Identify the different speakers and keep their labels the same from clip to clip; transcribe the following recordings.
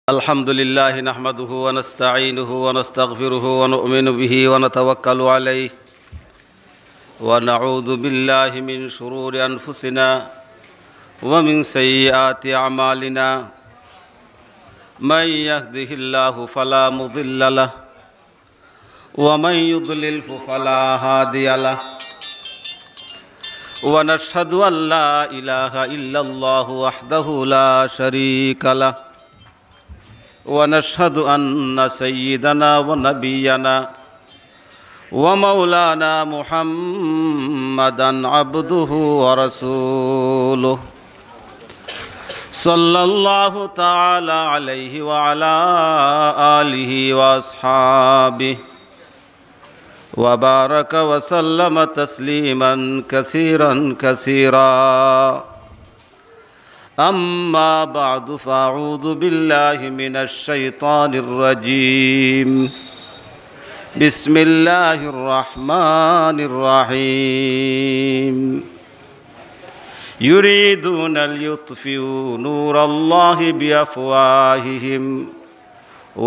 Speaker 1: الحمد لله نحمده ونستعينه ونستغفره ونؤمن به ونتوكل عليه ونعوذ بالله من شرور أنفسنا ومن سيئات أعمالنا من يهده الله فلا مضل له ومن يضلل فلا هادي له ونشهد أن لا إله إلا الله وحده لا شريك له ونشهد أن سيدنا ونبينا ومولانا محمدا عبده ورسوله صلى الله تعالى عليه وعلى آله وأصحابه وبارك وسلم تسليما كثيرا كثيرا أما بعد فأعوذ بالله من الشيطان الرجيم بسم الله الرحمن الرحيم يريدون ليطفئوا نور الله بأفواههم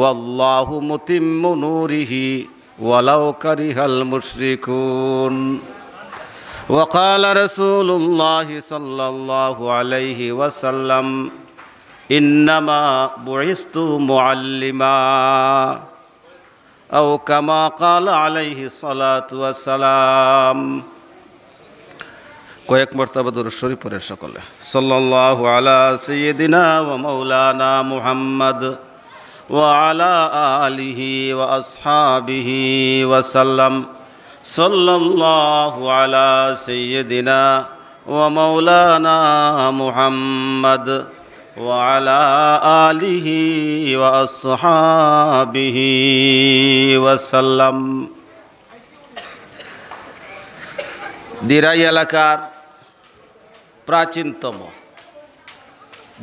Speaker 1: والله متم نوره ولو كره المشركون وقال رسول الله صلى الله عليه وسلم إنما بعثت معلما أو كما قال عليه الصلاة والسلام কয়েক মর্তবা দরুদ শরীফ পড়েন সকলে সাল্লাল্লাহু আলা সাইয়্যিদিনা ওয়া মাওলানা মুহাম্মদ ওয়া আলা আলিহি ওয়া আসহাবিহি ওয়া সাল্লাম সাল্লাল্লাহু আলা সাইয়্যিদিনা ওয়া মাওলানা মুহাম্মদ ওয়া আলা আলিহি ওয়া আসহাবিহি ওয়া সাল্লাম। দিরাই এলাকার প্রাচীনতম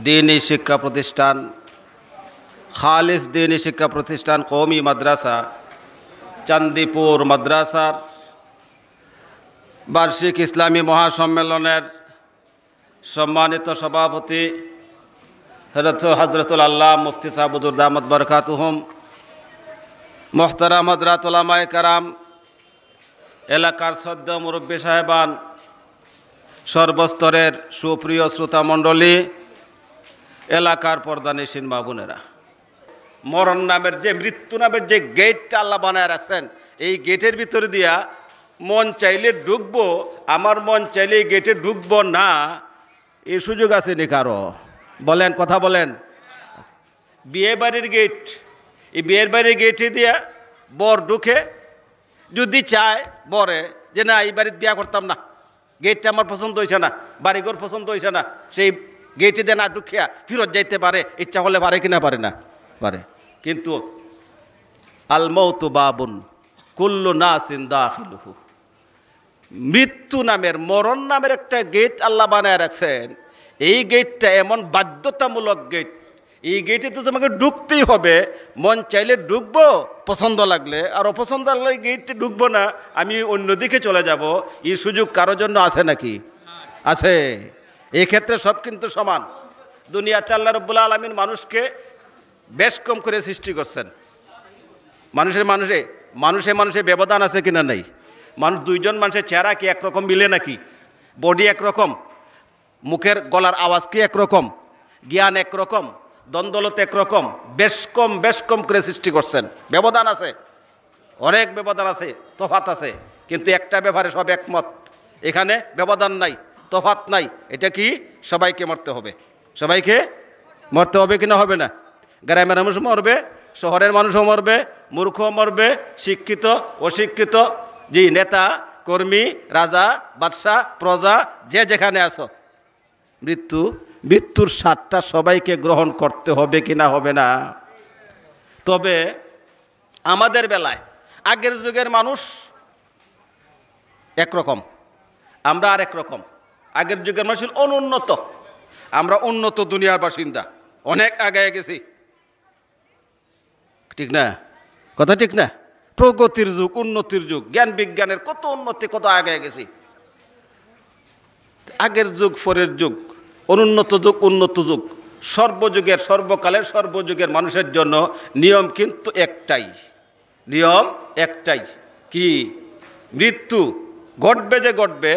Speaker 1: দ্বীনী শিক্ষা প্রতিষ্ঠান খালিস দ্বীনী শিক্ষা প্রতিষ্ঠান কওমি মাদ্রাসা চান্দিপুর মাদ্রাসার বার্ষিক ইসলামী মহাসম্মেলনের সম্মানিত সভাপতি হযরতুল আল্লাহ মুফতি সাহেব হুজুর দামাত বরকাতুহুম, মুহতারাম হযরত উলামায়ে কেরাম, এলাকার শ্রদ্ধা মুরব্বী সাহেবান, সর্বস্তরের সুপ্রিয় শ্রোতা মণ্ডলী, এলাকার পর্দানিশীন মা বোনেরা, মরণ নামের যে মৃত্যু নামের যে গেটটা আল্লাহ বানায় রাখছেন, এই গেটের ভিতরে দিয়া মন চাইলে ঢুকবো, আমার মন চাইলে এই গেটে ঢুকবো না, এই সুযোগ আছে নি কারো? বলেন, কথা বলেন। বিয়ে বাড়ির গেট, এই বিয়ের বাড়ির গেটে দিয়া বর ঢুকে যদি চায় বরে যে না এই বাড়িতে বিয়া করতাম না, গেটটা আমার পছন্দ হয়েছে না, বাড়িঘর পছন্দ হয়েছে না, সেই গেটে দিয়ে না ঢুকিয়া ফিরত যাইতে পারে, ইচ্ছা হলে পারে কিনা পারে না পারে। কিন্তু আল মাউতু বাবুন কুল্লু নাসিন দাখিলুহু, মৃত্যু নামের মরণ নামের একটা গেট আল্লাহ বানায় রাখছেন। এই গেটটা এমন বাধ্যতামূলক গেট, এই গেটে তো তোমাকে ঢুকতেই হবে। মন চাইলে ঢুকবো পছন্দ লাগলে, আর অপছন্দ লাগলে গেটে ঢুকবো না, আমি অন্যদিকে চলে যাব। এই সুযোগ কারোর জন্য আছে নাকি? আছে। এই ক্ষেত্রে সব কিন্তু সমান। দুনিয়াতে আল্লাহ রাব্বুল আলামিন মানুষকে বেশ কম করে সৃষ্টি করছেন। মানুষে ব্যবধান আছে কিনা? নাই। দুইজন মানুষের চেহারা কি একরকম মিলে নাকি? বডি একরকম, মুখের গলার আওয়াজ কি একরকম, জ্ঞান একরকম, দ্বন্দ্বলত একরকম, বেশ কম করে সৃষ্টি করছেন। ব্যবধান আছে, অনেক ব্যবধান আছে, তফাত আছে, কিন্তু একটা ব্যাপারে সব একমত, এখানে ব্যবধান নাই, তফাত নাই। এটা কি? সবাইকে মরতে হবে। সবাইকে মরতে হবে কিনা? হবে না? গ্রামের মানুষ মরবে, শহরের মানুষও মরবে, মূর্খ মরবে, শিক্ষিত অশিক্ষিত, জি, নেতা কর্মী, রাজা বাদশাহ প্রজা, যে যেখানে আছো, মৃত্যুর স্বাদটা সবাইকে গ্রহণ করতে হবে কিনা? হবে না? তবে আমাদের বেলায় আগের যুগের মানুষ একরকম, আমরা আর একরকম। আগের যুগের মানুষ অনুন্নত, আমরা উন্নত দুনিয়ার বাসিন্দা, অনেক আগায় গেছি, ঠিক না? কথা ঠিক না? প্রগতির যুগ, উন্নতির যুগ, জ্ঞান বিজ্ঞানের কত উন্নতি, কত আগায় গেছি। আগের যুগ পরের যুগ, অনুন্নত যুগ উন্নত যুগ, সর্বযুগের সর্বকালের সর্বযুগের মানুষের জন্য নিয়ম কিন্তু একটাই, নিয়ম একটাই, কি? মৃত্যু ঘটবে যে ঘটবে,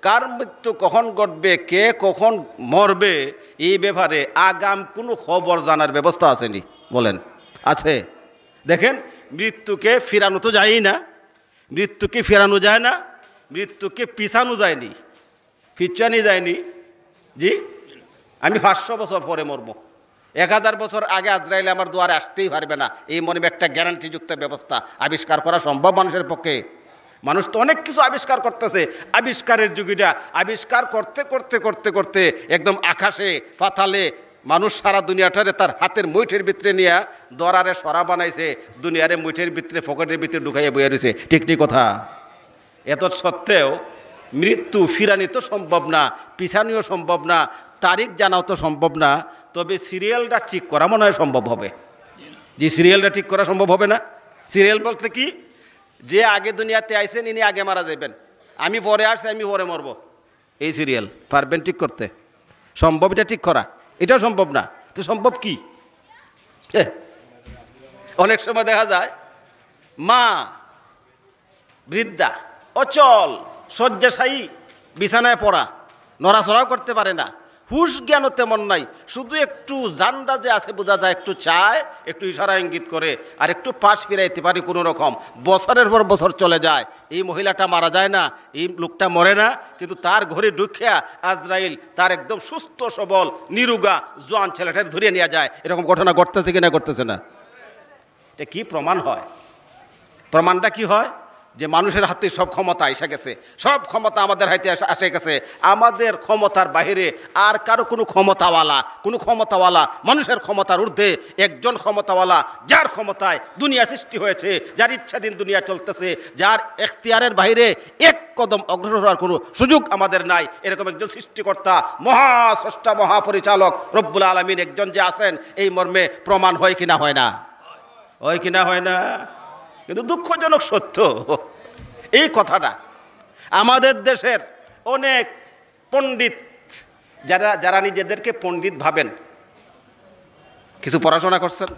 Speaker 1: কার মৃত্যু কখন ঘটবে, কে কখন মরবে, এই ব্যাপারে আগাম কোনো খবর জানার ব্যবস্থা আসেনি? বলেন, আছে? দেখেন, মৃত্যুকে ফিরানো তো যায়ই না, মৃত্যুকে ফেরানো যায় না, মৃত্যুকে পিছানো যায়নি, পিছানি যায়নি। জি, আমি 500 বছর পরে মরবো, 1000 বছর আগে আজরাইল আমার দুয়ারে আসতেই পারবে না, এই মনে একটা গ্যারান্টিযুক্ত ব্যবস্থা আবিষ্কার করা সম্ভব মানুষের পক্ষে? মানুষ তো অনেক কিছু আবিষ্কার করতেছে, আবিষ্কারের যুগিটা আবিষ্কার করতে করতে করতে করতে একদম আকাশে পাতালে মানুষ সারা দুনিয়াটারে তার হাতের মুঠের ভিতরে নিয়ে দরারে সরা বানাইছে, দুনিয়ারে মুঠের ভিতরে ফকেটের ভিতরে ঢুকাইয়া বইয়া রয়েছে। ঠিক ঠিক কথা। এত সত্ত্বেও মৃত্যু ফিরানি তো সম্ভব না, পিছানিও সম্ভব না, তারিখ জানাও তো সম্ভব না, তবে সিরিয়ালটা ঠিক করা মনে হয় সম্ভব হবে। যে সিরিয়ালটা ঠিক করা সম্ভব হবে না? সিরিয়াল বলতে কি? যে আগে দুনিয়াতে আইছেন ইনি আগে মারা যাবেন, আমি পরে আসছি আমি পরে মরব, এই সিরিয়াল পারবেন ঠিক করতে? সম্ভব এটা ঠিক করা? এটাও সম্ভব না। তো সম্ভব কি? অনেক সময় দেখা যায় মা বৃদ্ধা অচল শয্যাশায়ী, বিছানায় পড়া, নড়াচড়াও করতে পারে না, হুশ জ্ঞানও তেমন নাই, শুধু একটু জানডা যে আছে বোঝা যায়, একটু চায়, একটু ইশারা ইঙ্গিত করে, আর একটু পাশ ফিরাইতে পারি কোনো রকম। বছরের পর বছর চলে যায়, এই মহিলাটা মারা যায় না, এই লোকটা মরে না, কিন্তু তার ঘরে ঢুকিয়া আজরাইল তার একদম সুস্থ সবল নিরুগা জোয়ান ছেলেটার ধরিয়ে নিয়ে যায়। এরকম ঘটনা ঘটতেছে কিনা? ঘটতেছে না? এটা কি প্রমাণ হয়? প্রমাণটা কি হয়? যে মানুষের হাতে সব ক্ষমতা এসে গেছে, সব ক্ষমতা আমাদের হাতে এসে গেছে, আমাদের ক্ষমতার বাহিরে আর কারো কোনো ক্ষমতাওয়ালা মানুষের ক্ষমতার ঊর্ধ্বে একজন ক্ষমতাওয়ালা, যার ক্ষমতায় দুনিয়া সৃষ্টি হয়েছে, যার ইচ্ছাধীন দুনিয়া চলতেছে, যার এখতিয়ারের বাহিরে এক কদম অগ্রসর হওয়ার কোনো সুযোগ আমাদের নাই, এরকম একজন সৃষ্টিকর্তা, মহাস্রষ্টা, মহাপরিচালক রব্বুল আলামিন একজন যে আছেন, এই মর্মে প্রমাণ হয় কিনা হয় না? হয় কিনা হয় না? কিন্তু দুঃখজনক সত্য এই কথাটা, আমাদের দেশের অনেক পণ্ডিত, যারা নিজেদেরকে পণ্ডিত ভাবেন, কিছু পড়াশোনা করছেন,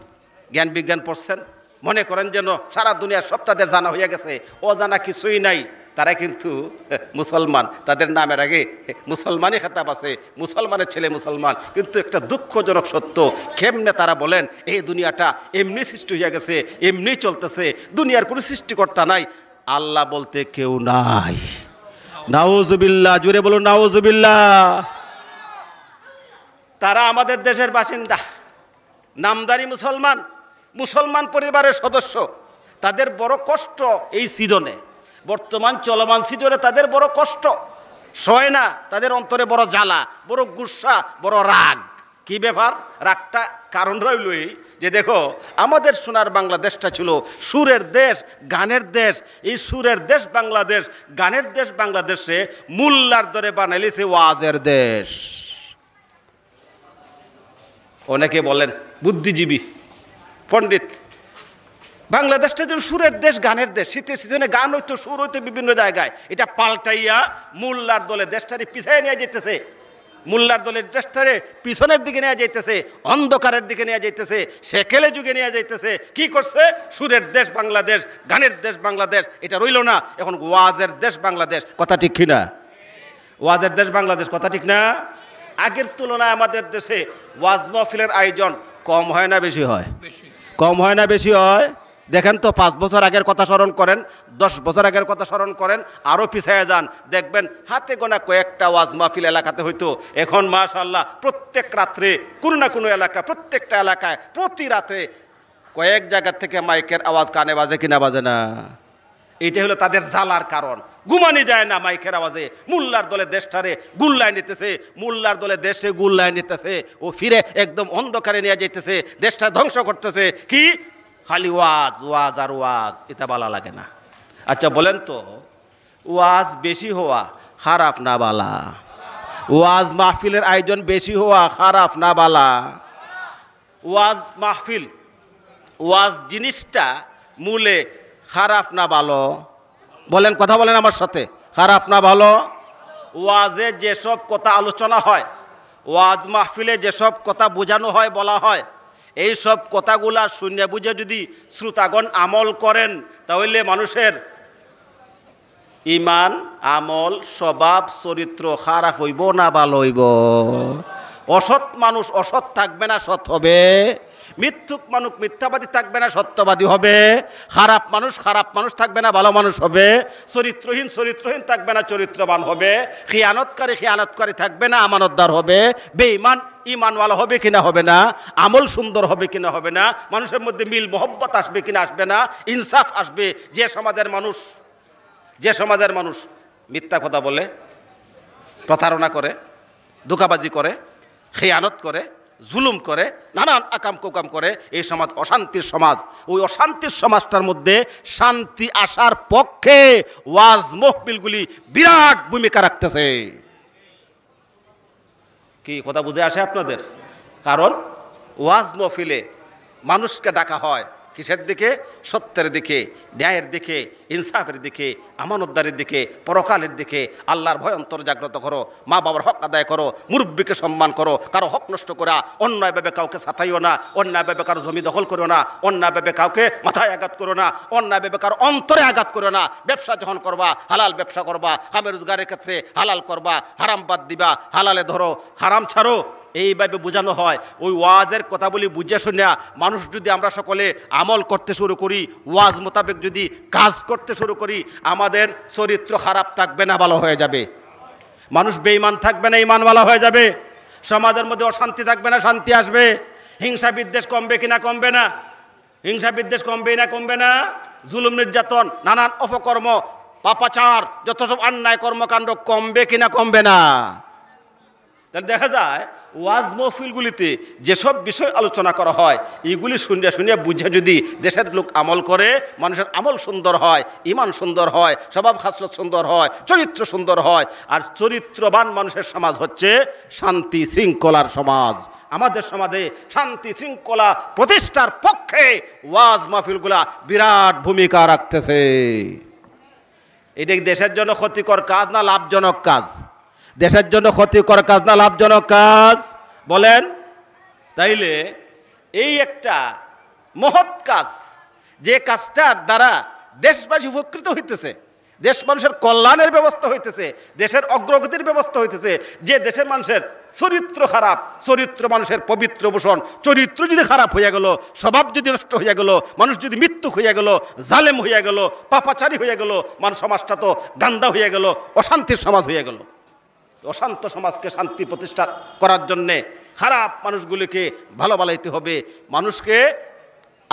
Speaker 1: জ্ঞান বিজ্ঞান পড়ছেন, মনে করেন যেন সারা দুনিয়ার সব তাদের জানা হয়ে গেছে, অজানা কিছুই নাই, তারা কিন্তু মুসলমান, তাদের নামের আগে মুসলমানই খেতাব আছে, মুসলমানের ছেলে মুসলমান। কিন্তু একটা দুঃখজনক সত্য, কেমনে তারা বলেন এই দুনিয়াটা এমনি সৃষ্টি হয়ে গেছে, এমনি চলতেছে, দুনিয়ার কোনো সৃষ্টিকর্তা নাই, আল্লাহ বলতে কেউ নাই। নাউজুবিল্লাহ, জুড়ে বলুন নাউজুবিল্লাহ। তারা আমাদের দেশের বাসিন্দা, নামদারি মুসলমান পরিবারের সদস্য, তাদের বড় কষ্ট এই সিজনে, বর্তমান চলমান সিজনে তাদের বড় কষ্ট সয় না, তাদের অন্তরে বড় জ্বালা, বড় গুসা, বড় রাগ। কি ব্যাপার? রাগটা কারণ রইল এই যে দেখো, আমাদের সোনার বাংলাদেশটা ছিল সুরের দেশ, গানের দেশ। এই সুরের দেশ বাংলাদেশ, গানের দেশ বাংলাদেশে মোল্লার দরে বানাইছে ওয়াজের দেশ। অনেকে বলেন বুদ্ধিজীবী, পণ্ডিত, বাংলাদেশটা যেন সুরের দেশ, গানের দেশ, শীতের সিজনে গান হইতো, সুর হইতো বিভিন্ন জায়গায়, এটা পাল্টাইয়া মোল্লার দলে দেশটারে পিছাই নিয়ে যেতেছে, মোল্লার দলের দেশটারে পিছনের দিকে নিয়ে যাইতেছে, অন্ধকারের দিকে নিয়ে যাইতেছে, সেকেলে যুগে নিয়ে যাইতেছে। কি করছে? সুরের দেশ বাংলাদেশ, গানের দেশ বাংলাদেশ এটা রইল না, এখন ওয়াজের দেশ বাংলাদেশ। কথা ঠিক কিনা? ওয়াজের দেশ বাংলাদেশ, কথা ঠিক না? আগের তুলনায় আমাদের দেশে ওয়াজ মাহফিলের আয়োজন কম হয় না বেশি হয়? কম হয় না বেশি হয়? দেখেন তো, 5 বছর আগের কথা স্মরণ করেন, 10 বছর আগের কথা স্মরণ করেন, আরও পিছিয়ে যান, দেখবেন হাতে গোনা কয়েকটা ওয়াজ মাহফিল এলাকাতে হইতো। এখন মাশাআল্লাহ প্রত্যেক রাত্রে কোনো না কোনো এলাকা, প্রত্যেকটা এলাকায় প্রতি রাতে কয়েক জায়গা থেকে মাইকের আওয়াজ কানে বাজে কিনা বাজে না? এইটা হলো তাদের জ্বালার কারণ। ঘুমানি যায় না মাইকের আওয়াজে, মোল্লার দলে দেশটারে গুল্লায় নিতেছে, মোল্লার দলে দেশে গুল্লায় নিতেছে, ও ফিরে একদম অন্ধকারে নিয়ে যাইতেছে, দেশটা ধ্বংস করতেছে। কি খালি ওয়াজ ওয়াজ আর ওয়াজ, এটা ভালো লাগে না। আচ্ছা বলেন তো, ওয়াজ বেশি হওয়া খারাপ না বালা? ওয়াজ মাহফিলের আয়োজন বেশি হওয়া খারাপ না বালা? ওয়াজ মাহফিল, ওয়াজ জিনিসটা মূলে খারাপ না ভালো? বলেন, কথা বলেন আমার সাথে, খারাপ না ভালো? ওয়াজে যেসব কথা আলোচনা হয়, ওয়াজ মাহফিলে যেসব কথা বোঝানো হয়, বলা হয়, এই সব কথাগুলা শুনে বুঝে যদি শ্রোতাগণ আমল করেন, তাহলে মানুষের ইমান, আমল, স্বভাব, চরিত্র খারাপ হইব না ভালো হইব? অসৎ মানুষ অসৎ থাকবে না সৎ হবে, মিথ্যুক মানুষ মিথ্যাবাদী থাকবে না সত্যবাদী হবে, খারাপ মানুষ থাকবে না ভালো মানুষ হবে, চরিত্রহীন থাকবে না চরিত্রবান হবে, খিয়ানতকারী থাকবে না আমানতদার হবে, বেঈমান ইমানওয়ালা হবে কিনা হবে না, আমল সুন্দর হবে কিনা হবে না, মানুষের মধ্যে মিল মোহব্বত আসবে কিনা আসবে না, ইনসাফ আসবে। যে সমাজের মানুষ মিথ্যা কথা বলে, প্রতারণা করে, ধোঁকাবাজি করে, খেয়ানত করে, জুলুম করে, নানান আকাম কুকাম করে, এই সমাজ অশান্তির সমাজ। ওই অশান্তির সমাজটার মধ্যে শান্তি আসার পক্ষে ওয়াজ মাহফিলগুলি বিরাট ভূমিকা রাখতেছে। কি কথা বুঝে আসে আপনাদের? কারণ ওয়াজ মাহফিলে মানুষকে ডাকা হয় কিসের দিকে? সত্যের দিকে, ন্যায়ের দিকে, ইনসাফের দিকে, আমানতদারির দিকে, পরকালের দিকে। আল্লাহর ভয় অন্তর জাগ্রত করো, মা বাবার হক আদায় করো, মুরব্বীকে সম্মান করো, কারো হক নষ্ট করা, অন্যায়ভাবে কাউকে ছাতাইও না, অন্যায়ভাবে কারো জমি দখল করো না, অন্যায়ভাবে কাউকে মাথায় আঘাত করো না, অন্যায়ভাবে কারো অন্তরে আঘাত করো না। ব্যবসা যখন করবা হালাল ব্যবসা করবা, কামে রোজগারের ক্ষেত্রে হালাল করবা, হারাম বাদ দিবা, হালালে ধরো, হারাম ছাড়ো। এইভাবে বোঝানো হয়। ওই ওয়াজের কথা বলি বুঝে শুনিয়া মানুষ যদি আমরা সকলে আমল করতে শুরু করি, ওয়াজ মোতাবেক যদি কাজ করতে শুরু করি, আমাদের চরিত্র খারাপ থাকবে না ভালো হয়ে যাবে, মানুষ বেঈমান থাকবে না ঈমানওয়ালা হয়ে যাবে, সমাজের মধ্যে অশান্তি থাকবে না শান্তি আসবে, হিংসা বিদ্বেষ কমবে কিনা কমবে না, হিংসা বিদ্বেষ কমবে না, জুলুম নির্যাতন, নানান অপকর্ম, পাপাচার, যত সব অন্যায় কর্মকাণ্ড কমবে কিনা কমবে না। তাহলে দেখা যায় ওয়াজ মাহফিলগুলিতে যেসব বিষয় আলোচনা করা হয়, এইগুলি শুনিয়া বুঝে যদি দেশের লোক আমল করে, মানুষের আমল সুন্দর হয়, ইমান সুন্দর হয়, স্বভাব খাসলত সুন্দর হয়, চরিত্র সুন্দর হয়। আর চরিত্রবান মানুষের সমাজ হচ্ছে শান্তি শৃঙ্খলার সমাজ। আমাদের সমাজে শান্তি শৃঙ্খলা প্রতিষ্ঠার পক্ষে ওয়াজ মাহফিলগুলা বিরাট ভূমিকা রাখতেছে। এটা দেশের জন্য ক্ষতিকর কাজ না লাভজনক কাজ? দেশের জন্য ক্ষতিকর কাজ না লাভজনক কাজ বলেন? তাইলে এই একটা মহৎ কাজ, যে কাজটার দ্বারা দেশবাসী উপকৃত হইতেছে, দেশ মানুষের কল্যাণের ব্যবস্থা হইতেছে, দেশের অগ্রগতির ব্যবস্থা হইতেছে। যে দেশের মানুষের চরিত্র খারাপ, চরিত্র মানুষের পবিত্র ভূষণ, চরিত্র যদি খারাপ হইয়া গেল, স্বভাব যদি নষ্ট হইয়া গেল, মানুষ যদি মৃত্যুক হইয়া গেল, জালেম হইয়া গেল, পাপাচারী হইয়া গেল, মানুষ সমাজটা তো গান্দা হইয়া গেল, অশান্তির সমাজ হইয়া গেল। অশান্ত সমাজকে শান্তি প্রতিষ্ঠা করার জন্যে খারাপ মানুষগুলিকে ভালো বানাইতে হবে, মানুষকে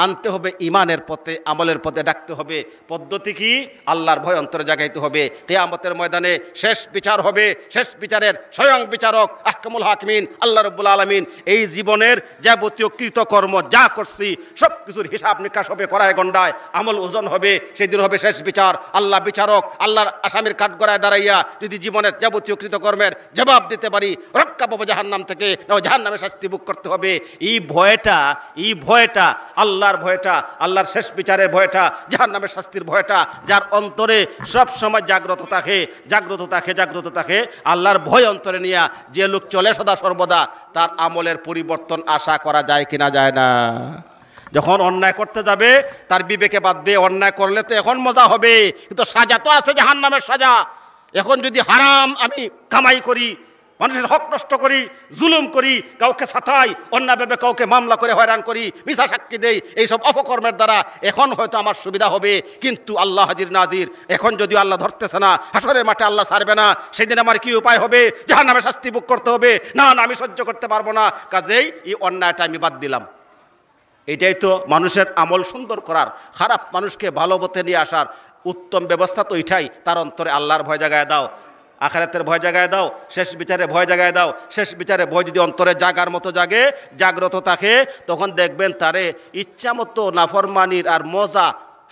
Speaker 1: আনতে হবে ইমানের পথে, আমলের পথে ডাকতে হবে। পদ্ধতি কি? আল্লাহর ভয় অন্তরে জাগাইতে হবে। কিয়ামতের ময়দানে শেষ বিচার হবে, শেষ বিচারের স্বয়ং বিচারক আহকামুল হাকিমিন আল্লাহ রাব্বুল আলামিন এই জীবনের যাবতীয় কৃতকর্ম যা করছি সব কিছুর হিসাব নিকাশ হবে, কড়ায় গন্ডায় আমল ওজন হবে। সেদিন হবে শেষ বিচার। আল্লাহ বিচারক, আল্লাহর আসামির কাঠগড়ায় দাঁড়াইয়া যদি জীবনের যাবতীয় কৃতকর্মের জবাব দিতে পারি, রক্ষা পাবো জাহান্নাম থেকে, জাহান্নামে শাস্তি ভোগ করতে হবে। এই ভয়টা আল্লাহর ভয়টা, আল্লাহর শেষ বিচারের ভয়টা, জাহান্নামের শাস্তির ভয়টা যার অন্তরে সব সময় জাগ্রত থাকে, আল্লাহর ভয় অন্তরে নিয়ে যে লোক চলে সদা সর্বদা, তার আমলের পরিবর্তন আশা করা যায় কিনা যায় না? যখন অন্যায় করতে যাবে তার বিবেকে বাঁধবে, অন্যায় করলে তো এখন মজা হবে, কিন্তু সাজা তো আছে জাহান্নামের সাজা। এখন যদি হারাম আমি কামাই করি, মানুষের হক নষ্ট করি, জুলুম করি, কাউকে ছাতাই, অন্যায়ভাবে কাউকে মামলা করে হয়রান করি, মিথ্যা সাক্ষী দেই, এইসব অপকর্মের দ্বারা এখন হয়তো আমার সুবিধা হবে, কিন্তু আল্লাহ হাজির নাজির। এখন যদি আল্লাহ ধরতেছে না, হাসরের মাঠে আল্লাহ ছাড়বে না, সেদিন আমার কি উপায় হবে? জাহান্নামে শাস্তি ভোগ করতে হবে। না আমি সহ্য করতে পারবো না, কাজেই এই অন্যায়টা আমি বাদ দিলাম। এটাই তো মানুষের আমল সুন্দর করার, খারাপ মানুষকে ভালো পথে নিয়ে আসার উত্তম ব্যবস্থা তো এটাই। তার অন্তরে আল্লাহর ভয় জাগায় দাও, আখিরাতের ভয় জাগায় দাও, শেষ বিচারে ভয় জাগায় দাও। শেষ বিচারে ভয় যদি অন্তরে জাগার মতো জাগে, জাগ্রত থাকে, তখন দেখবেন তারে ইচ্ছা মতো নাফরমানির আর মজা,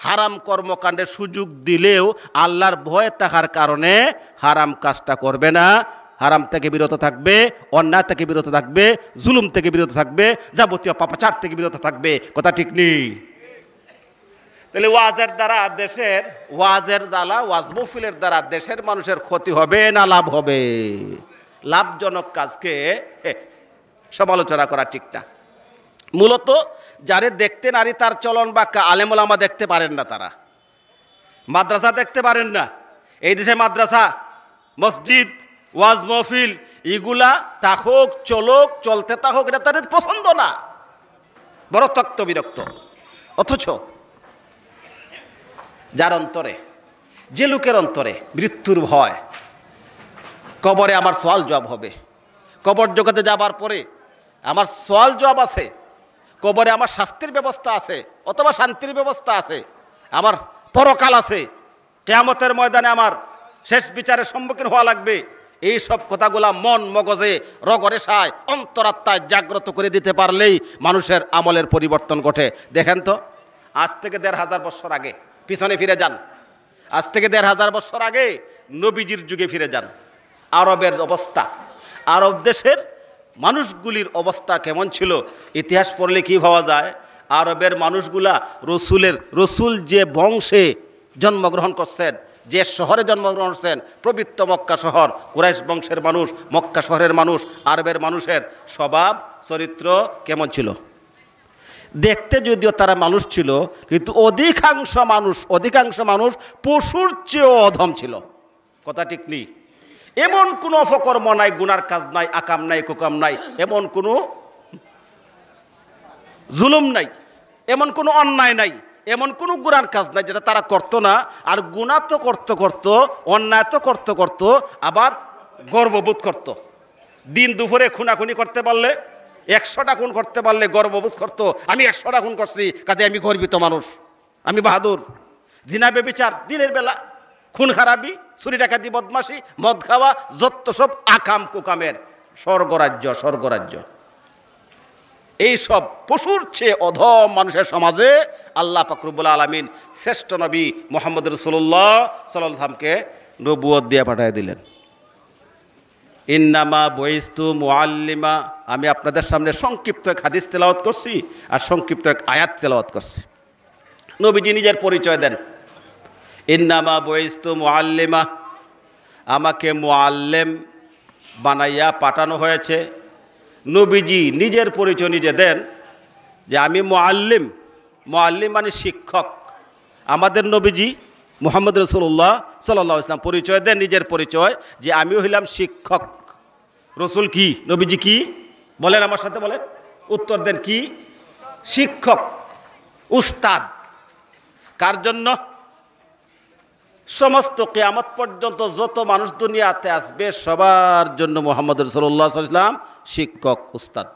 Speaker 1: হারাম কর্মকাণ্ডের সুযোগ দিলেও আল্লাহর ভয় থাকার কারণে হারাম কাজটা করবে না, হারাম থেকে বিরত থাকবে, অন্যায় থেকে বিরত থাকবে, জুলুম থেকে বিরত থাকবে, যাবতীয় পাপাচার থেকে বিরত থাকবে। কথা ঠিক নেই? তাহলে ওয়াজের দ্বারা দেশের, ওয়াজ মাহফিলের দ্বারা দেশের মানুষের ক্ষতি হবে না লাভ হবে? লাভজনক কাজকে সমালোচনা করা ঠিক না। মূলত যারে দেখতে নারী তার চলন বা আলেম ওলামা দেখতে পারেন না, তারা মাদ্রাসা দেখতে পারেন না। এই দেশে মাদ্রাসা, মসজিদ, ওয়াজ মহফিল এগুলা থাকুক, চলুক, চলতে থাকুক, এটা তাদের পছন্দ না, বড় তক্ত বিরক্ত। অথচ যার অন্তরে, যে লোকের অন্তরে মৃত্যুর ভয়, কবরে আমার সওয়াল জবাব হবে, কবর জগতে যাবার পরে আমার সওয়াল জবাব আছে, কবরে আমার শাস্তির ব্যবস্থা আছে অথবা শান্তির ব্যবস্থা আছে, আমার পরকাল আছে, কিয়ামতের ময়দানে আমার শেষ বিচারের সম্মুখীন হওয়া লাগবে, এই সব কথাগুলা মন মগজে রগরেশায় অন্তরাত্মায় জাগ্রত করে দিতে পারলেই মানুষের আমলের পরিবর্তন ঘটে। দেখেন তো, আজ থেকে ১৫০০ বছর আগে পিছনে ফিরে যান, আজ থেকে ১৫০০ বছর আগে নবীজির যুগে ফিরে যান। আরবের অবস্থা, আরব দেশের মানুষগুলির অবস্থা কেমন ছিল ইতিহাস পড়লে কি পাওয়া যায়? আরবের মানুষগুলা রসুল যে বংশে জন্মগ্রহণ করছেন, যে শহরে জন্মগ্রহণ করছেন, পবিত্র মক্কা শহর, কুরাইশ বংশের মানুষ, মক্কা শহরের মানুষ, আরবের মানুষের স্বভাব চরিত্র কেমন ছিল? দেখতে যদিও তারা মানুষ ছিল, কিন্তু অধিকাংশ মানুষ পশুর চেয়েও অধম ছিল। কথা ঠিক নেই? এমন কোনো অপকর্ম নাই, গুনার কাজ নাই, আকাম নাই, কুকাম নাই, এমন কোনো জুলুম নাই, এমন কোনো অন্যায় নাই, এমন কোনো গুনার কাজ নাই যেটা তারা করতো না। আর গুনাহ তো করতো, অন্যায় তো করতো, আবার গর্ববোধ করতো। দিন দুপুরে খুনাখুনি করতে পারলে, ১০০টা খুন করতে পারলে গর্ববোধ করতো, আমি ১০০টা খুন করছি, কাজে আমি গর্বিত মানুষ, আমি বাহাদুর। জিনা ব্যভিচার দিনের বেলা, খুন খারাপি, চুরি ডাকাতি, বদমাশি, মদ খাওয়া, যত সব আকাম কুকামের স্বর্গরাজ্য। এই সব পশুর চেয়ে অধম মানুষের সমাজে আল্লাহ পাক রব্বুল আলামিন শ্রেষ্ঠ নবী মুহাম্মদ রাসূলুল্লাহ সাল্লাল্লাহু আলাইহি ওয়াসাল্লামকে নবুয়ত দিয়ে পাঠিয়ে দিলেন। ইন্নামা বুইস্তু মুআল্লিমা। আমি আপনাদের সামনে সংক্ষিপ্ত এক হাদিস তেলাওয়াত করছি আর সংক্ষিপ্ত এক আয়াত তেলাওয়াত করছি। নবীজি নিজের পরিচয় দেন, ইন্নামা বুইস্তু মুআল্লিমা, আমাকে মুআল্লিম বানাইয়া পাঠানো হয়েছে। নবীজি নিজের পরিচয় নিজে দেন যে আমি মুআল্লিম মানে শিক্ষক। আমাদের নবীজি মুহাম্মদ রাসূলুল্লাহ সাল্লাল্লাহু আলাইহি ওয়াসাল্লাম পরিচয় দেন, নিজের পরিচয় যে আমি হইলাম শিক্ষক। রসুল কি? নবীজি কি? বলেন, আমার সাথে বলেন, উত্তর দেন। কি? শিক্ষক, উস্তাদ। কার জন্য? সমস্ত কিয়ামত পর্যন্ত যত মানুষ দুনিয়াতে আসবে সবার জন্য মুহাম্মদ রাসূলুল্লাহ সাল্লাল্লাহু আলাইহি ওয়াসাল্লাম শিক্ষক, উস্তাদ,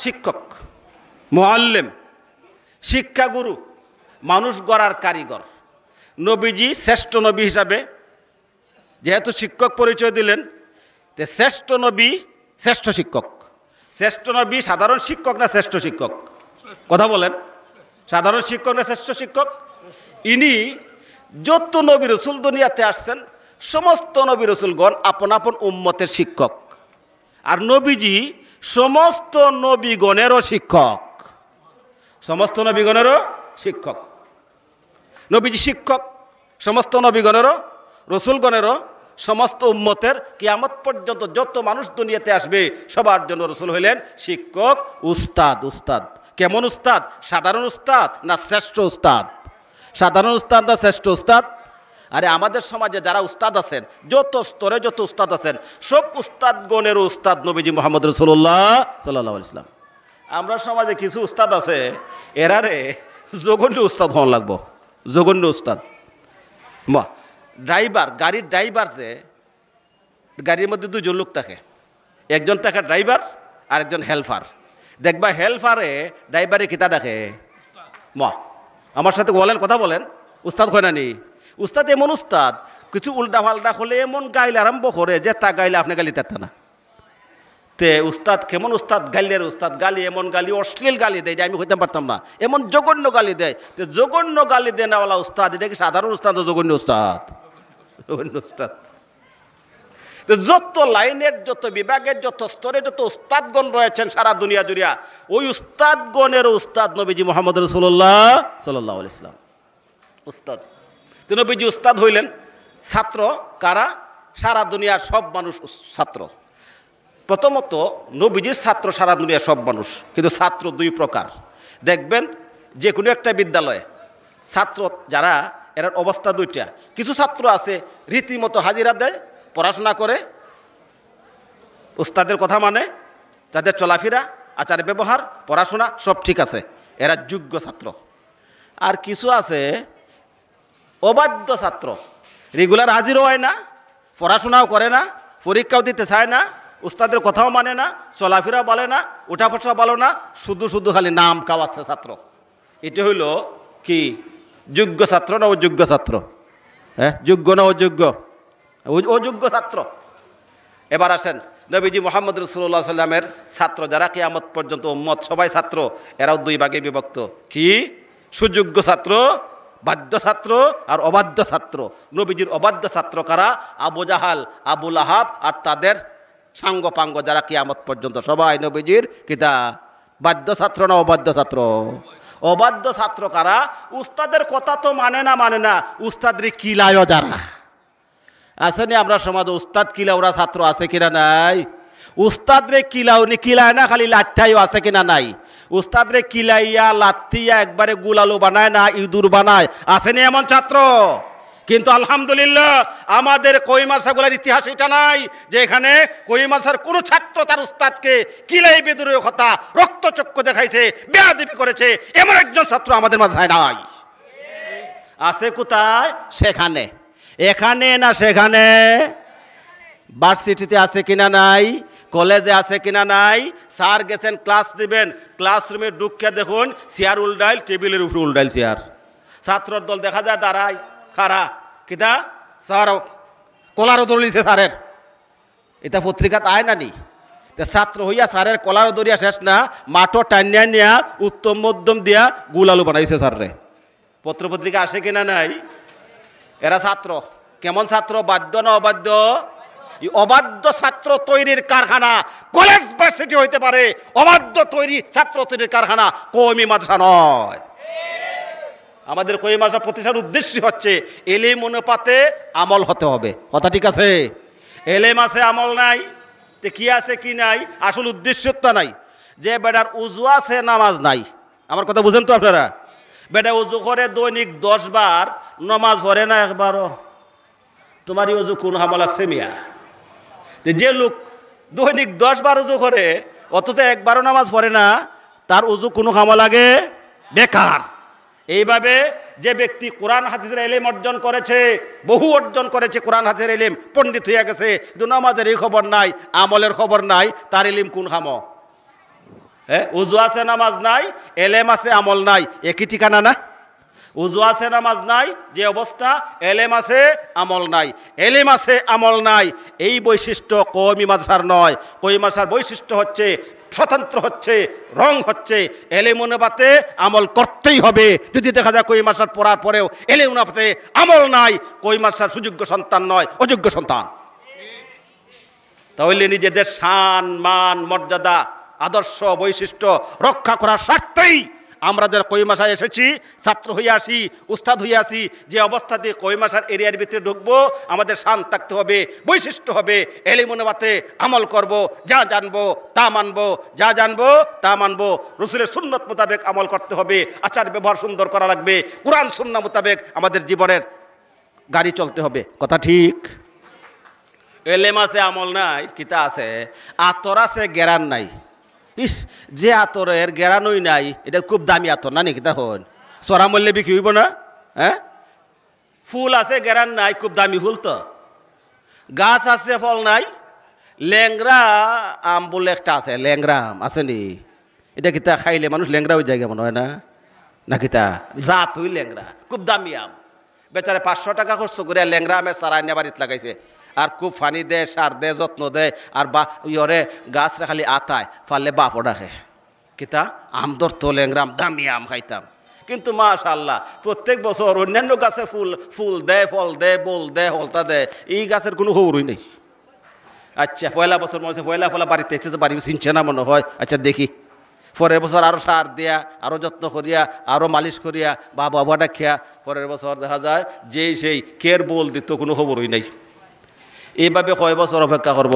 Speaker 1: শিক্ষক, মুআল্লিম, শিক্ষাগুরু, মানুষ গড়ার কারিগর। নবীজি শ্রেষ্ঠ নবী হিসাবে যেহেতু শিক্ষক পরিচয় দিলেন, শ্রেষ্ঠ নবী শ্রেষ্ঠ শিক্ষক। শ্রেষ্ঠ নবী সাধারণ শিক্ষক না শ্রেষ্ঠ শিক্ষক? কথা বলেন, সাধারণ শিক্ষক না শ্রেষ্ঠ শিক্ষক? ইনি যত নবী রসুল দুনিয়াতে আসছেন সমস্ত নবী রসুলগণ আপন আপন উম্মতের শিক্ষক, আর নবীজি সমস্ত নবীগণেরও শিক্ষক, সমস্ত নবীগণেরও শিক্ষক। নবীজি শিক্ষক সমস্ত নবীগণেরও, রসুলগণেরও, সমস্ত উম্মতের, কিয়ামত পর্যন্ত যত মানুষ দুনিয়াতে আসবে সবার জন্য রসুল হইলেন শিক্ষক, উস্তাদ। কেমন উস্তাদ? সাধারণ উস্তাদ না শ্রেষ্ঠ উস্তাদ? সাধারণ উস্তাদ না শ্রেষ্ঠ উস্তাদ? আরে আমাদের সমাজে যারা উস্তাদ আছেন, যত স্তরে যত উস্তাদ আছেন, সব উস্তাদগণের উস্তাদ নবীজি মুহাম্মদ রাসূলুল্লাহ সাল্লাল্লাহু আলাইহি ওয়াসাল্লাম। আমরা সমাজে কিছু উস্তাদ আছে, এরারে জঘন্য উস্তাদ হওয়া লাগবো, জঘন্য উস্তাদ। ড্রাইভার, গাড়ির ড্রাইভার, যে গাড়ির মধ্যে দুজন লোক থাকে, একজন থাকে ড্রাইভার আর একজন হেল্পার। দেখবা হেল্পারে ড্রাইভারে কিতা দেখে, আমার সাথে বলেন, কথা বলেন, উস্তাদ হয় না নি? উস্তাদ এমন উস্তাদ, কিছু উল্টা পাল্টা হলে এমন গাইলে আরম্ভ করে যে তা গাইলে আপনি গালি তারতা না। তে উস্তাদ কেমন উস্তাদ? গাইলের উস্তাদ। গালি এমন গালি, অশ্লীল গালি দেয় যে আমি হইতে পারতাম না, এমন জঘন্য গালি দেয়। তো জঘন্য গালি দেওয়ালা উস্তাদ, এটা কি সাধারণ উস্তাদ? জঘন্য উস্তাদ, জঘন্য উস্তাদ। যত লাইনের, যত বিভাগের, যত স্তরে যত উস্তাদগণ রয়েছেন সারা দুনিয়া জুড়িয়া, ওই উস্তাদগণের উস্তাদ নবীজি মুহাম্মদ রাসূলুল্লাহ সাল্লাল্লাহু আলাইহি ওয়াসাল্লাম উস্তাদ। তো নবীজি উস্তাদ হইলেন। ছাত্র কারা? সারা দুনিয়ার সব মানুষ ছাত্র। প্রথমত নবীজির ছাত্র সারা দুনিয়ার সব মানুষ, কিন্তু ছাত্র দুই প্রকার। দেখবেন যে কোনো একটা বিদ্যালয়ে ছাত্র যারা, এর অবস্থা দুইটা। কিছু ছাত্র আছে রীতিমতো হাজিরা দেয়, পড়াশোনা করে, উস্তাদের কথা মানে, তাদের চলাফেরা, আচার ব্যবহার, পড়াশোনা সব ঠিক আছে, এরা যোগ্য ছাত্র। আর কিছু আছে অবাধ্য ছাত্র, রেগুলার হাজিরও হয় না, পড়াশোনাও করে না, পরীক্ষাও দিতে চায় না, উস্তাদের কথাও মানে না, চলাফেরা বলে না, উঠা বসা বলো না, শুধু শুধু খালি নাম কাওয়াচ্ছে ছাত্র। এটা হইল কি যোগ্য ছাত্র না অযোগ্য ছাত্র? হ্যাঁ, যোগ্য না অযোগ্য? অযোগ্য ছাত্র। এবার আসেন নবীজি মুহাম্মদ রাসূলুল্লাহ সাল্লামের ছাত্র যারা কিয়ামত পর্যন্ত উম্মত, সবাই ছাত্র। এরাও দুই ভাগে বিভক্ত। কি? সুযোগ্য ছাত্র, বাধ্য ছাত্র আর অবাধ্য ছাত্র। নবীজির অবাধ্য ছাত্র কারা? আবু জাহাল, আবু লাহাব আর তাদের সাঙ্গ পাঙ্গ যারা কিয়ামত পর্যন্ত সবাই নবীজির কিতা বাধ্য ছাত্র না অবাধ্য ছাত্র? অবাধ্য ছাত্র কারা? উস্তাদের কথা তো মানে না, উস্তাদের কিলায়ও যারা আসেনি আমরা সমাজে, উস্তাদ কিলা ওরা ছাত্র আছে কিনা নাই? উস্তাদরে কিলায় না, খালি লাঠিও আছে কিনা নাই? উস্তাদরে কিলাইয়া লাথিয়া একবারে গুলালু বানায় না, ইঁদুর বানায়, আসেনি এমন ছাত্র? কিন্তু আলহামদুলিল্লাহ আমাদের কই মাদ্রাসাগুলোর ইতিহাস এটা নাই যে এখানে কই মাদ্রাসার কোনো ছাত্র তার উস্তাদকে কিলাই বেদুরের কথা রক্তচক্ষু দেখাইছে, বেয়াদবি করেছে, এমন একজন ছাত্র আমাদের মাদ্রাসায় নাই। আছে কোথায়? সেখানে। এখানে না সেখানে? ভার্সিটিতে আছে কিনা নাই? কলেজে আছে কিনা নাই? স্যার গেছেন ক্লাস দিবেন, ক্লাসরুমে ঢুকে দেখুন চেয়ার উল্টাইল, টেবিলের উপরে উল্টাইল চেয়ার। ছাত্রর দল দেখা যায় দাঁড়ায় খারা, কিতা স্যার কলারও দৌড়িয়েছে স্যারের, এটা পত্রিকাতে আয় না নি? ছাত্র হইয়া স্যারের কলারও দৌড়িয়া শেষ না, মাঠও টানিয়া নিয়া উত্তম মধ্যম দিয়া গুলালু বানাইছে স্যাররে। পত্রপত্রিকা আসে কিনা নাই? এরা ছাত্র। কেমন ছাত্র? বাধ্য না অবাধ্য? অবাধ্য ছাত্র তৈরির কারখানা কলেজ ভার্সিটি হইতে পারে, অবাধ্য ছাত্র তৈরির কারখানা কওমি মাদ্রাসা নয়। আমাদের কওমি মাদ্রাসা প্রতিষ্ঠার উদ্দেশ্য হচ্ছে এলেম অনুপাতে আমল হতে হবে। কথা ঠিক আছে? এলেম আছে আমল নাই, তে কি আছে কি নাই, আসল উদ্দেশ্যটা নাই। যে বেটার উজু আছে নামাজ নাই, আমার কথা বুঝেন তো আপনারা? বেটা উজু করে দৈনিক 10 বার, নমাজ পড়ে না একবারও, তোমারই উজু কোন হামল লাগছে মিয়া? যে লোক দৈনিক 10 বার উজু করে অথচ একবারও নামাজ পড়ে না, তার উজু কোনো কামে লাগে? বেকার। এইভাবে যে ব্যক্তি কোরআন হাদিসের ইলম অর্জন করেছে, বহু অর্জন করেছে, কোরআন হাদিসের ইলম পণ্ডিত হয়ে গেছে, কিন্তু নামাজের এই খবর নাই, আমলের খবর নাই, তার ইলম কোন খামো? হ্যাঁ, উজু আছে নামাজ নাই, এলেম আছে আমল নাই, একই ঠিকানা না? উজু আছে নামাজ নাই যে অবস্থা, এলেম আছে আমল নাই। এলেম আছে আমল নাই, এই বৈশিষ্ট্য কওমি মাদ্রাসার নয়। কওমি মাদ্রাসার বৈশিষ্ট্য হচ্ছে, স্বতন্ত্র হচ্ছে, রং হচ্ছে এলেম অনুপাতে আমল করতেই হবে। যদি দেখা যায় কওমি মাদ্রাসার পড়ার পরেও এলেম অনুপাতে আমল নাই, কওমি মাদ্রাসার সুযোগ্য সন্তান নয়, অযোগ্য সন্তান। তাহলে নিজেদের শান মান মর্যাদা আদর্শ বৈশিষ্ট্য রক্ষা করার স্বার্থেই আমরা যারা কওমি মাদ্রাসায় এসেছি, ছাত্র হয়ে আসি, উস্তাদ হয়ে আসি, যে অবস্থাতে কওমি মাদ্রাসার এরিয়ার ভিতরে ঢুকবো, আমাদের শান থাকতে হবে, বৈশিষ্ট্য হবে, এলেম অনুপাতে আমল করব, যা জানবো তা মানবো, যা জানবো তা মানবো, রাসূলের সুন্নত মোতাবেক আমল করতে হবে, আচার ব্যবহার সুন্দর করা লাগবে, কোরআন সুন্নাহ মোতাবেক আমাদের জীবনের গাড়ি চলতে হবে। কথা ঠিক? এলেম আছে আমল নাই, কিতা আছে? আতর আছে গেরান নাই। ইস, যে আতরের গেরানোই নাই, এটা খুব দামি আতর না নাকি? তখন চড়া মূল্যে বিক্রি হইব না? হ্যাঁ, ফুল আছে গেরান নাই, খুব দামি ফুল তো। গাছ আছে ফল নাই। ল্যাংরা আম বলে একটা আছে, ল্যাংরা আম আছে নি? এটা কিতা খাইলে মানুষ ল্যাংরা হয়ে যায় মনে হয় না? না কিতা জাত হই ল্যাংরা, খুব দামি আম। বেচারে 500 টাকা খরচ করে ল্যাংরা আমের চারা এনে বাড়িতে লাগাইছে, আর খুব ফানি দেয়, সার দেয়, যত্ন দেয়, আর বা ইয়রে গাছরা খালি আতায় ফালে বাপও ডাকে। কিতা আম ধরতো ল্যাংরাম, দামি আম খাইতাম। কিন্তু মাশাআল্লাহ প্রত্যেক বছর অন্যান্য গাছে ফুল দেয়, ফল দেয়, বল দেয়, হলতা দেয়, এই গাছের কোনো খবরই নেই। আচ্ছা, পয়লা বছর মনে হচ্ছে পয়লা বাড়িতে এসেছে, বাড়ি চিনছে না মনে হয়। আচ্ছা দেখি, পরের বছর আরও সার দেয়া, আরও যত্ন করিয়া, আরও মালিশ করিয়া, বা বাবাটা খেয়া, পরের বছর দেখা যায় যেই সেই কের বল দিত, কোনো খবরই নেই। এইভাবে কয় বছর অপেক্ষা করব?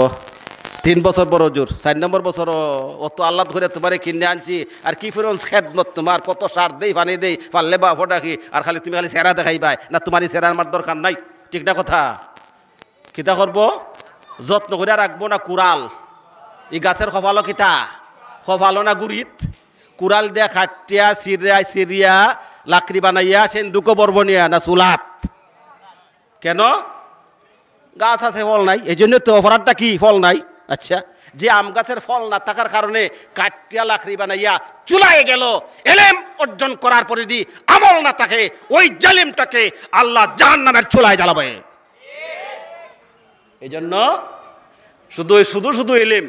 Speaker 1: 3 বছর বড় জোর, 4 নম্বর বছর অত আল্লাহ ধরে তোমারে কিনে আনছি, আর কি ফেরন খেদমত তোমার, কত সার দেই পানি দেই, পারলে বা ফোটাকি, আর খালি তুমি খালি চেহারা দেখাইবাই না, তোমার এই চেহারা আমার দরকার নাই। ঠিক না কথা? কিতা করব? যত্ন করে রাখবো না কুড়াল? এই গাছের কপালো কিতা, কপালো না গুড়িত? কুড়াল দিয়া খাটিয়া সিরিয়া সিরিয়া লাকড়ি বানাইয়া সেন্দুকো বর্বনিয়া না চুলাত? কেন? গাছ আছে, ফল নাই, এই জন্য তো অপরাধটা কি? ফল নাই। আচ্ছা, যে আম গাছের ফল না থাকার কারণে কাটিয়া লাকড়ি বানাইয়া চুলায় গেল, এলেম অর্জন করার পরে যদি আমল না থাকে, ওই জালিমটাকে আল্লাহ জাহান্নামের চুলায় জ্বালাবে। এই জন্য শুধু শুধু শুধু এলেম,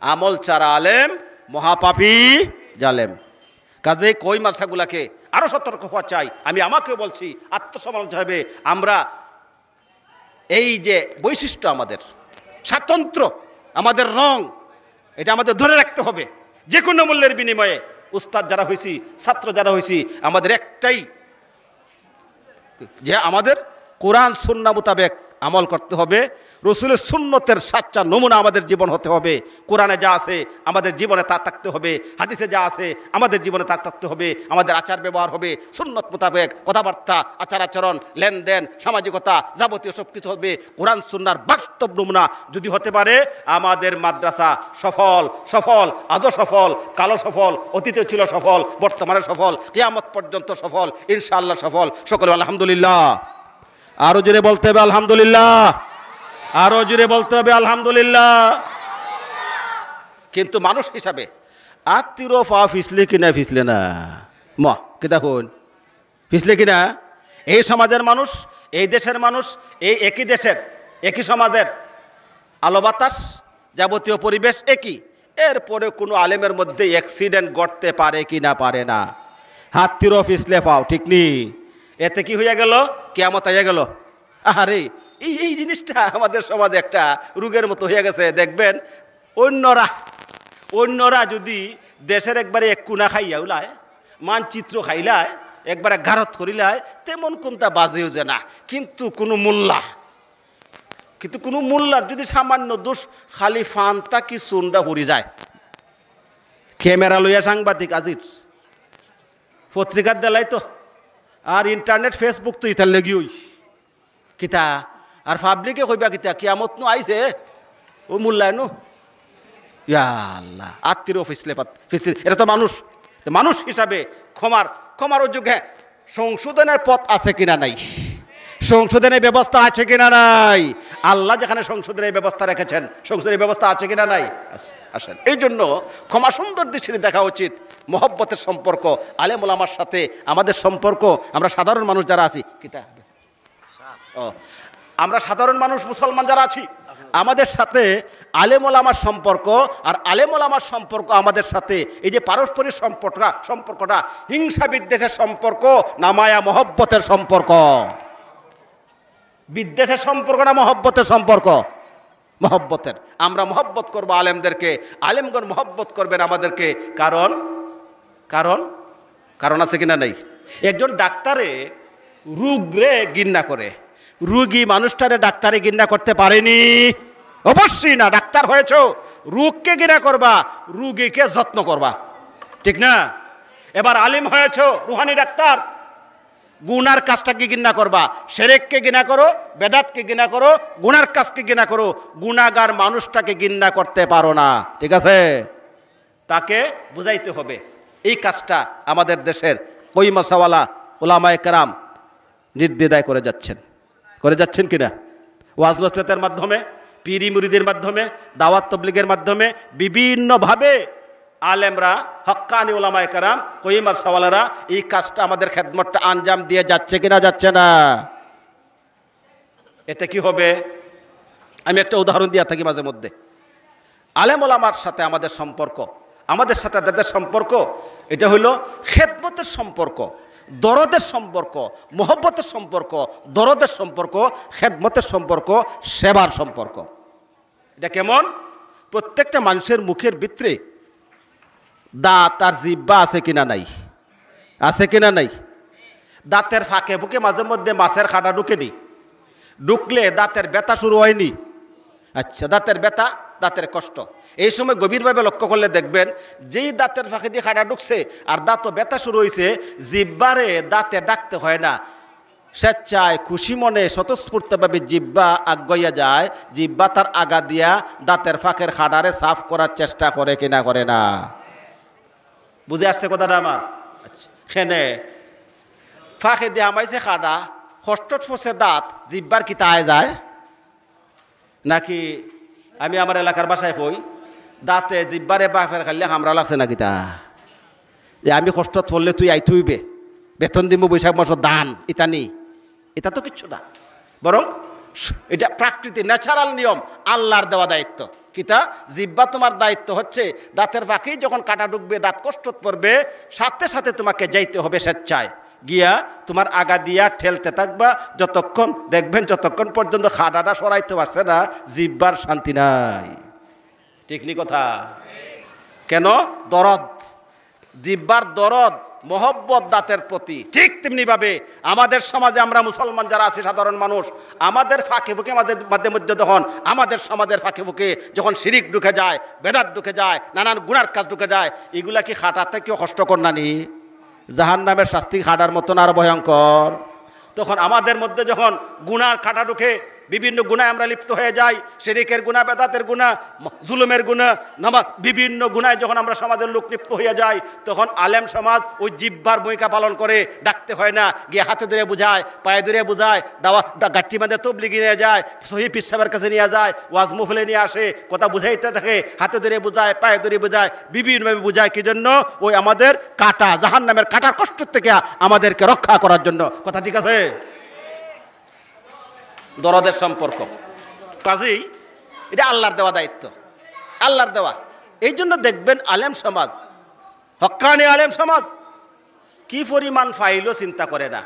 Speaker 1: আমল ছাড়া আলেম মহাপাপী জালেম। কাজে কই মাসাগুলাকে আরো সতর্ক হওয়া চাই। আমি আমাকেও বলছি, আত্মসমালোচনা হবে। আমরা এই যে বৈশিষ্ট্য আমাদের, স্বাতন্ত্র আমাদের রং, এটা আমাদের ধরে রাখতে হবে যে কোনো মূল্যের বিনিময়ে। উস্তাদ যারা হয়েছি, ছাত্র যারা হয়েছি, আমাদের একটাই যে আমাদের কোরআন সুন্নাহ মোতাবেক আমল করতে হবে। রসুলের সুন্নতের সাচ্চা নমুনা আমাদের জীবন হতে হবে। কোরআনে যা আছে আমাদের জীবনে তা থাকতে হবে, হাদিসে যা আছে আমাদের জীবনে তা থাকতে হবে। আমাদের আচার ব্যবহার হবে সুন্নত মোতাবেক, কথাবার্তা, আচার আচরণ, লেনদেন, সামাজিকতা, যাবতীয় সব কিছু হবে কোরআন সুন্নাহর বাস্তব নমুনা যদি হতে পারে। আমাদের মাদ্রাসা সফল, সফল, আজও সফল, কালো সফল, অতীতে ছিল সফল, বর্তমানে সফল, কিয়ামত পর্যন্ত সফল, ইনশাআল্লাহ সফল। সকলে আলহামদুলিল্লাহ। আরো জোরে বলতে হবে আলহামদুলিল্লাহ, আরো জোরে বলতে হবে আলহামদুলিল্লাহ। কিন্তু মানুষ হিসাবে আত্মীয় পা ফিসলে কিনা ফিসলে না, কিতা কোন ফিসলে কিনা? এই সমাজের মানুষ, এই দেশের মানুষ, এই একই দেশের একই সমাজের আলো বাতাস, যাবতীয় পরিবেশ একই। এরপরে কোনো আলেমের মধ্যে অ্যাক্সিডেন্ট ঘটতে পারে কি না? পারে না। হাত্তির ফিসলে পাও, ঠিক নি? এতে কি হইয়া গেল? কিয়ামত হইয়া গেল। আরে এই জিনিসটা আমাদের সমাজে একটা রোগের মতো হয়ে গেছে। দেখবেন অন্যরা যদি দেশের একবারে এক কোনা খাইয়া উলায়, মানচিত্র খাইলায়, একবারে গারত করিলায়, তেমন কোনটা বাজেও যে না। কিন্তু কোনো মোল্লার যদি সামান্য দোষ, খালি ফানটা কি চুনটা ভরি যায়, ক্যামেরা লইয়া সাংবাদিক আজির পত্রিকার দেলাই তো, আর ইন্টারনেট ফেসবুক তো ইতার লেগি ওই কিতা, আর পাবলিকে কইবা কিতা, কিয়ামত নু আইছে, ও মূল্যায়ন। ইয়া আল্লাহ, আত্মীয় ফিসলে এটা তো মানুষ হিসাবে ক্ষমার যোগ্য। সংশোধনের পথ আছে কিনা নাই, সংশোধনের ব্যবস্থা আছে কিনা নাই, আল্লাহ যেখানে সংশোধনের ব্যবস্থা রেখেছেন, সংশোধনের ব্যবস্থা আছে কিনা নাই, আসেন। এই জন্য ক্ষমা সুন্দর দৃষ্টিতে দেখা উচিত। মহব্বতের সম্পর্ক আলেম ওলামার সাথে আমাদের সম্পর্ক, আমরা সাধারণ মানুষ যারা আছি, আমরা সাধারণ মানুষ মুসলমান যারা আছি, আমাদের সাথে আলেম ওলামার সম্পর্ক, আর আলেম ওলামার সম্পর্ক আমাদের সাথে, এই যে পারস্পরিক সম্পর্কটা হিংসা বিদ্বেষের সম্পর্ক না মায়া মহব্বতের সম্পর্ক? বিদ্বেষের সম্পর্ক না মহব্বতের সম্পর্ক? মহব্বতের। আমরা মহব্বত করবো আলেমদেরকে, আলেমগণ মহব্বত করবেন আমাদেরকে। কারণ আছে কিনা নাই? একজন ডাক্তারে রোগরে ঘৃণা করে, রোগী মানুষটারে ডাক্তারে ঘৃণা করতে পারেনি? অবশ্যই না। ডাক্তার হয়েছ, রোগকে ঘৃণা করবা, রোগীকে যত্ন করবা, ঠিক না? এবার আলিম হয়েছ, রুহানি ডাক্তার, গুনার কাজটাকে ঘৃণা করবা, শিরককে ঘৃণা করো, বেদাতকে ঘৃণা করো, গুনার কাজকে ঘৃণা করো, গুনাহগার মানুষটাকে ঘৃণা করতে পারো না, ঠিক আছে? তাকে বুঝাইতে হবে। এই কাজটা আমাদের দেশের কই মাসাওয়ালা ওলামায়ে কেরাম নির্দ্বিধায় করে যাচ্ছেন কিনা? ওয়াজ নসিহতের মাধ্যমে, পীরি মুরিদের মাধ্যমে, দাওয়াত তাবলীগের মাধ্যমে বিভিন্নভাবে আলেমরা, হক্কানি ওলামায়ে কেরাম, কই মাসাওয়ালারা এই কাজটা, আমাদের খেদমতটা আঞ্জাম দিয়ে যাচ্ছে কিনা? যাচ্ছে না। এতে কি হবে? আমি একটা উদাহরণ দিয়ে থাকি মাঝে মধ্যে। আলেম ওলামার সাথে আমাদের সম্পর্ক, আমাদের সাথে তাদের সম্পর্ক, এটা হইল খেদমতের সম্পর্ক, দরদের সম্পর্ক, মহব্বতের সম্পর্ক, দরদের সম্পর্ক, খেদমতের সম্পর্ক, সেবার সম্পর্ক। এটা কেমন? প্রত্যেকটা মানুষের মুখের ভিতরে দাঁত আর জিহ্বা আছে কিনা নাই? আছে কিনা নাই? দাঁতের ফাঁকে বুকে মাঝে মধ্যে মাছের কাঁটা ঢুকে নি, ঢুকলে দাঁতের ব্যথা শুরু হয়নি? আচ্ছা, দাঁতের ব্যথা, দাঁতের কষ্ট, এই সময় গভীরভাবে লক্ষ্য করলে দেখবেন যেই দাঁতের ফাঁকে দিয়ে খাটা ঢুকছে আর দাঁতও ব্যথা শুরু হয়েছে, জিব্বারে দাঁতে ডাকতে হয় না, স্বেচ্ছায় খুশি মনে স্বতঃস্ফূর্তভাবে জিব্বা আগাইয়া যায়, জিব্বা তার আগা দিয়া দাঁতের ফাঁকের খাড়ারে সাফ করার চেষ্টা করে কিনা করে না? বুঝে আসছে কথাটা আমার? আচ্ছা, সেনে ফাঁকে দিয়ে আমাইছে খাড়া, কষ্ট ফসে দাঁত, জিব্বার কি তাই যায় নাকি? আমি আমার এলাকার বাসায় কই, দাঁতে জিব্বারে বাফের খাইলে হামরা লাগছে নাকি তা, যে আমি কষ্ট পড়লে তুই আই থুইবে, বেতন দিব বৈশাখ মাসের দান, ইতানি, এটা তো কিচ্ছু না, বরং এটা প্রাকৃতিক ন্যাচারাল নিয়ম, আল্লাহর দেওয়া দায়িত্ব। কিতা? জিব্বা তোমার দায়িত্ব হচ্ছে দাঁতের ফাঁকেই যখন কাটা ঢুকবে, দাঁত কষ্ট পড়বে, সাথে সাথে তোমাকে যাইতে হবে স্বেচ্ছায়, গিয়া তোমার আগা দিয়া ঠেলতে থাকবা, যতক্ষণ দেখবেন যতক্ষণ পর্যন্ত খাটাটা সরাইতে পারছে না, জিব্বার শান্তি নাই। ঠিক নি কথা? কেন? দরদ, জিব্বার দরদ, মহব্বত দাঁতের প্রতি। ঠিক তেমনিভাবে আমাদের সমাজে আমরা মুসলমান যারা আছি, সাধারণ মানুষ, আমাদের ফাঁকে ফুঁকে মাঝে মধ্যে যখন আমাদের সমাজের ফাঁকে ফুঁকে যখন শিরিক ঢুকে যায়, বেদাত ঢুকে যায়, নানান গুনার কাজ ঢুকে যায়, এগুলা কি খাটাতে কেউ কষ্টকর নানি? জাহান্নামের শাস্তি খাটার মতন আর ভয়ঙ্কর। তখন আমাদের মধ্যে যখন গুনার কাটা ঢুকে, বিভিন্ন গুনায় আমরা লিপ্ত হয়ে যাই, শিরিকের গুনাহ, বেদাতের গুনাহ, জুলুমের গুনাহ, বিভিন্ন গুনায় যখন আমরা সমাজের লোক লিপ্ত হয়ে যাই, তখন আলেম সমাজ ওই জিহ্বার ভূমিকা পালন করে, ডাকতে হয় না, গিয়ে হাতে ধরে বুঝায়, পায়ে ধরে বুঝায়, দাওয়া গাঠি বাঁধে তবলিগি নিয়ে যায়, সহি পীর সাহেবের কাছে নিয়ে যায়, ওয়াজ মুফলে নিয়ে আসে, কথা বুঝাইতে থাকে, হাতে ধরে বুঝায়, পায়ে ধরে বুঝায়, বিভিন্নভাবে বুঝায়। কি জন্য? ওই আমাদের কাটা, জাহান্নামের কাটার কষ্ট থেকে আমাদেরকে রক্ষা করার জন্য। কথা ঠিক আছে? দরদের সম্পর্ক, কাজেই এটা আল্লাহর দেওয়া দায়িত্ব, আল্লাহর দেওয়া। এই জন্য দেখবেন আলেম সমাজ, হক্কানি আলেম সমাজ কি পরিমাণ ফাইলও চিন্তা করে না,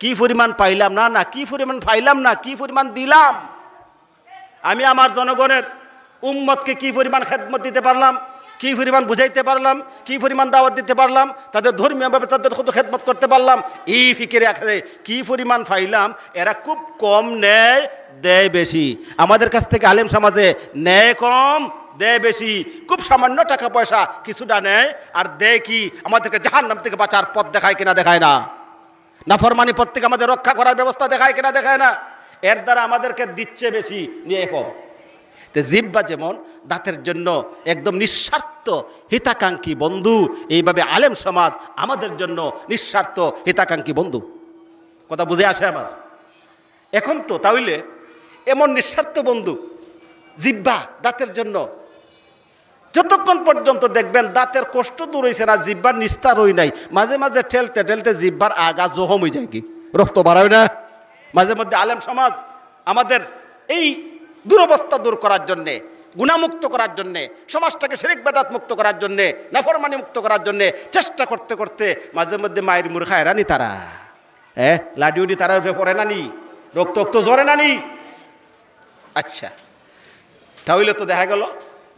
Speaker 1: কি পরিমাণ পাইলাম না, না কি পরিমাণ পাইলাম না, কি পরিমাণ দিলাম, আমি আমার জনগণের উম্মতকে কি পরিমাণ খেদমত দিতে পারলাম, কি পরিমাণ বুঝাইতে পারলাম, কি পরিমাণ দাওয়াত দিতে পারলাম, তাদের ধর্মীয়ভাবে তাদের কত খেদমত করতে পারলাম, এই ফিকিরে আছে। কি পরিমাণ পাইলাম, এরা খুব কম নেয়, দেয় বেশি। আমাদের কাছ থেকে আলেম সমাজে নেয় কম, দেয় বেশি, খুব সামান্য টাকা পয়সা কিছুটা নেয়, আর দেয় কি? আমাদেরকে জাহান্নাম থেকে বাঁচার পথ দেখায় কিনা দেখায় না, নাফরমানি পথ থেকে আমাদের রক্ষা করার ব্যবস্থা দেখায় কিনা দেখায় না। এর দ্বারা আমাদেরকে দিচ্ছে বেশি, নিয়ে কম। জিহ্বা যেমন দাঁতের জন্য একদম নিঃস্বার্থ হিতাকাঙ্ক্ষী বন্ধু, এইভাবে আলেম সমাজ আমাদের জন্য নিঃস্বার্থ হিতাকাঙ্ক্ষী বন্ধু। কথা বুঝে আসে আমার? এখন তো তাহলে এমন নিঃস্বার্থ বন্ধু জিহ্বা দাঁতের জন্য, যতক্ষণ পর্যন্ত দেখবেন দাঁতের কষ্ট দূর হয়েছে না, জিহ্বার নিস্তার হই নাই, মাঝে মাঝে ঠেলতে ঠেলতে জিহ্বার আগা জখম হয়ে যায়, কি রক্ত বাড়ায় না? মাঝে মধ্যে আলেম সমাজ আমাদের এই দুরবস্থা দূর করার জন্যে, গুণামুক্ত করার জন্যে, সমাজটাকে শিরিক বেদাত মুক্ত করার জন্যে, নাফরমানি মুক্ত করার জন্যে চেষ্টা করতে করতে মাঝে মধ্যে মায়ের মুড় খায় রানি তারা, লাডিউডি তারা উঠে পড়ে নানি, রক্ত রক্ত জ্বরে নানি। আচ্ছা, তাহলে তো দেখা গেল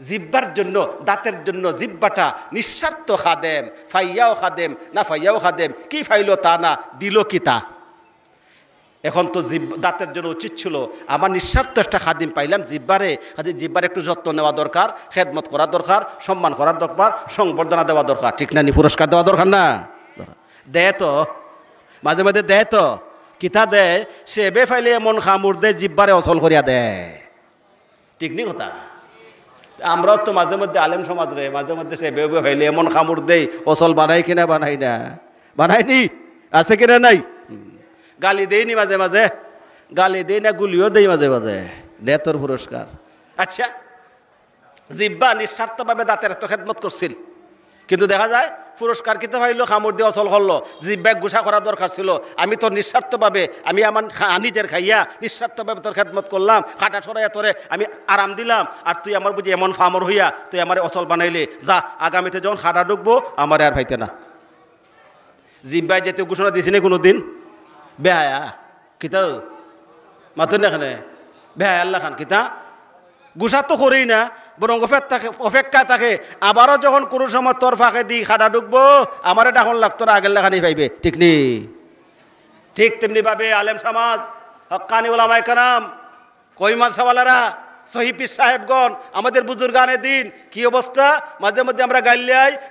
Speaker 1: জিহ্বার জন্য, দাঁতের জন্য জিহ্বাটা নিঃস্বার্থ খাদেম, ফাইয়াও খাদেম, না ফাইয়াও খাদেম, কি ফাইলো তা না, দিল কি তা। এখন তো দাঁতের জন্য উচিত ছিল আমার নিঃস্বার্থ একটা খাদিম পাইলাম, জিহ্বারে, জিহ্বার একটু যত্ন নেওয়া দরকার, খেদমত করা দরকার, সম্মান করার দরকার, সংবর্ধনা দেওয়া দরকার, ঠিক না? নি পুরস্কার দেওয়া দরকার না? দেয় তো, মাঝে মাঝে দেয় তো, কিতা দেয়, সে বে ফাইলে এমন খামুর দেয়, জিহ্বারে অচল করিয়া দেয়, ঠিক নি কথা? আমরাও তো মাঝে মধ্যে আলেম সমাজ রে মাঝে মধ্যে সে বে ফাইলে এমন খামুর দেয়, অচল বানাই কিনা বানাই না, বানাইনি, আছে কিনা নাই? গালি দেয়নি মাঝে মাঝে, গালি দেই না, গুলিও দেই মাঝে মাঝে, দেয় তোর পুরস্কার। আচ্ছা, জিহ্বা নিঃস্বার্থভাবে দাঁতের এত খেদমত করছিল, কিন্তু দেখা যায় পুরস্কার কিতে পাইলো, খামড় দিয়ে অচল করলো, জিহ্বায় গুসা করা দরকার ছিল। আমি তোর নিঃস্বার্থভাবে, আমি আমার নিজের খাইয়া নিঃস্বার্থভাবে তোর খেদমত করলাম, কাটা সরাইয়া তোরে আমি আরাম দিলাম, আর তুই আমার বুঝি এমন ফামর হইয়া তুই আমার অচল বানাইলে, যা আগামীতে যখন খাটা ঢুকবো আমার আর ভাইতে না। জিহ্বায় যেতে ঘোষণা দিছি না কোনো দিন? বেহায়া কিতা মাতুন এখানে, বেহায়া আল্লাহ খান কিতা গুসা তো করেই না, বরং অপেক্ষায় থাকে আবারও যখন কোনো সময় তোর ফাঁকে দি খাটা ঢুকবো, আমার এটা এখন লাগতো না, আগের লেখানি পাইবে, ঠিক নি? ঠিক তেমনি ভাবে আলেম সমাজ হক্কানি ওলামায়ে কেরাম, কই মাদ্রাসাওয়ালারা, সহি পীর সাহেবগণ, আমাদের বুজুর্গানে দিন, কি অবস্থা? মাঝে মধ্যে আমরা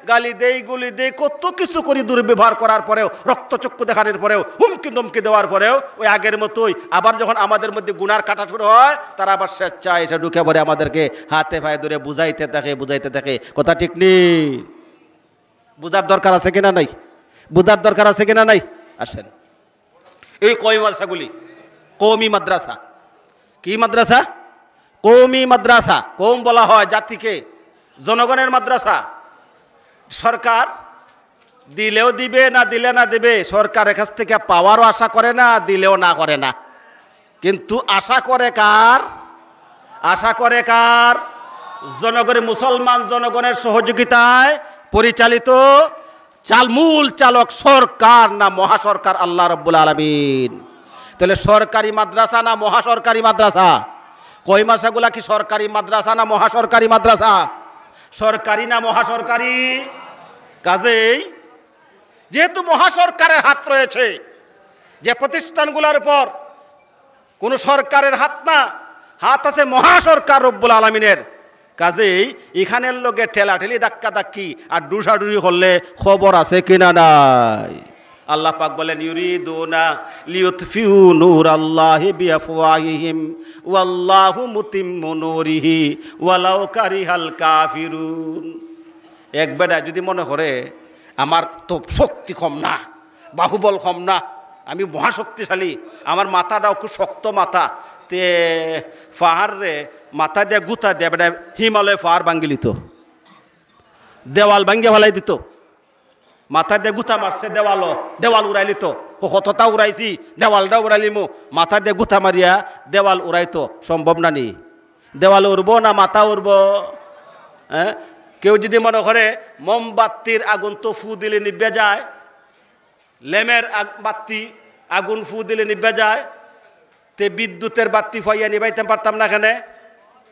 Speaker 1: গালি দেই, গুলি দেই, কত কিছু করি, দুর্ব্যবহার করার পরেও, রক্তচক্ষু দেখানোর পরেও, হুমকি ধমকি দেওয়ার পরেও ওই আগের মতোই আবার যখন আমাদের মধ্যে গুনার কাটা শুরু হয়, তারা আবার স্বেচ্ছায় এসে ঢুকে পড়ে আমাদেরকে হাতে পায়ে ধরে বুঝাইতে থাকে। কথা ঠিক নেই? বুঝার দরকার আছে কিনা নাই? বুঝার দরকার আছে কিনা নাই? আসেন, এই কওমি মাদ্রাসাগুলি কওমি মাদ্রাসা। কি মাদ্রাসা? কওমি মাদ্রাসা। কওম বলা হয় জাতিকে, জনগণের মাদ্রাসা। সরকার দিলেও দিবে, না দিলে না দিবে, সরকারের কাছ থেকে পাওয়ারও আশা করে না, দিলেও না করে না। কিন্তু আশা করে কার? আশা করে কার? জনগণের, মুসলমান জনগণের সহযোগিতায় পরিচালিত মূল চালক সরকার না মহাসরকার আল্লাহ রাব্বুল আলামিন। তাহলে সরকারি মাদ্রাসা না মহাসরকারি মাদ্রাসা? কই মাদ্রাসাগুলা কি সরকারি মাদ্রাসা না মহাসরকারি মাদ্রাসা? সরকারি না মহাসরকারি? কাজেই যেহেতু মহাসরকারের হাত রয়েছে, যে প্রতিষ্ঠানগুলোর উপর কোনো সরকারের হাত না, হাত আছে মহাসরকার রব্বুল আলামিনের, কাজেই এখানের লোকে ঠেলাঠেলি ধাক্কাধাক্কি আর ডুসাডুরি করলে খবর আছে কিনা নাই? আল্লাহ পাক বলেন, ইউরিদুনা লিউতফিউ নূরাল্লাহি বিআফওয়াহিহিম ওয়াল্লাহু মুতিম্মু নূরিহি ওয়ালাউ কারিহাল কাফিরুন। এক বেটা যদি মনে করে আমার তো শক্তি কম না, বাহুবল কম না, আমি মহাশক্তিশালী, আমার মাথাটাও খুব শক্ত মাথা, তে পাহাড় রে মাথা দিয়ে গুতা দিয়ে বেটা হিমালয় পাহাড় ভাঙ্গি লিত, দেওয়াল ভাঙ্গে ফেলাই দিত। মাথা দিয়ে গুতা মারছে, দেওয়াল উড়াইলিত, কতটা উড়াইছি, দেওয়ালটা উড়াইলিমু, মাথা দিয়ে গুতা মারিয়া দেওয়াল উড়াইতো। সম্ভব না নি? দেওয়াল উড়বো না মাথা উড়বো? হ্যাঁ, কেউ যদি মনে করে মোমবাতির আগুন তো ফু দিলে নিভে যায়, লেমের বাতি আগুন ফু দিলে নিভে যায়, তে বিদ্যুতের বাতি ফাইয়া নিবাইতে পারতাম না? এখানে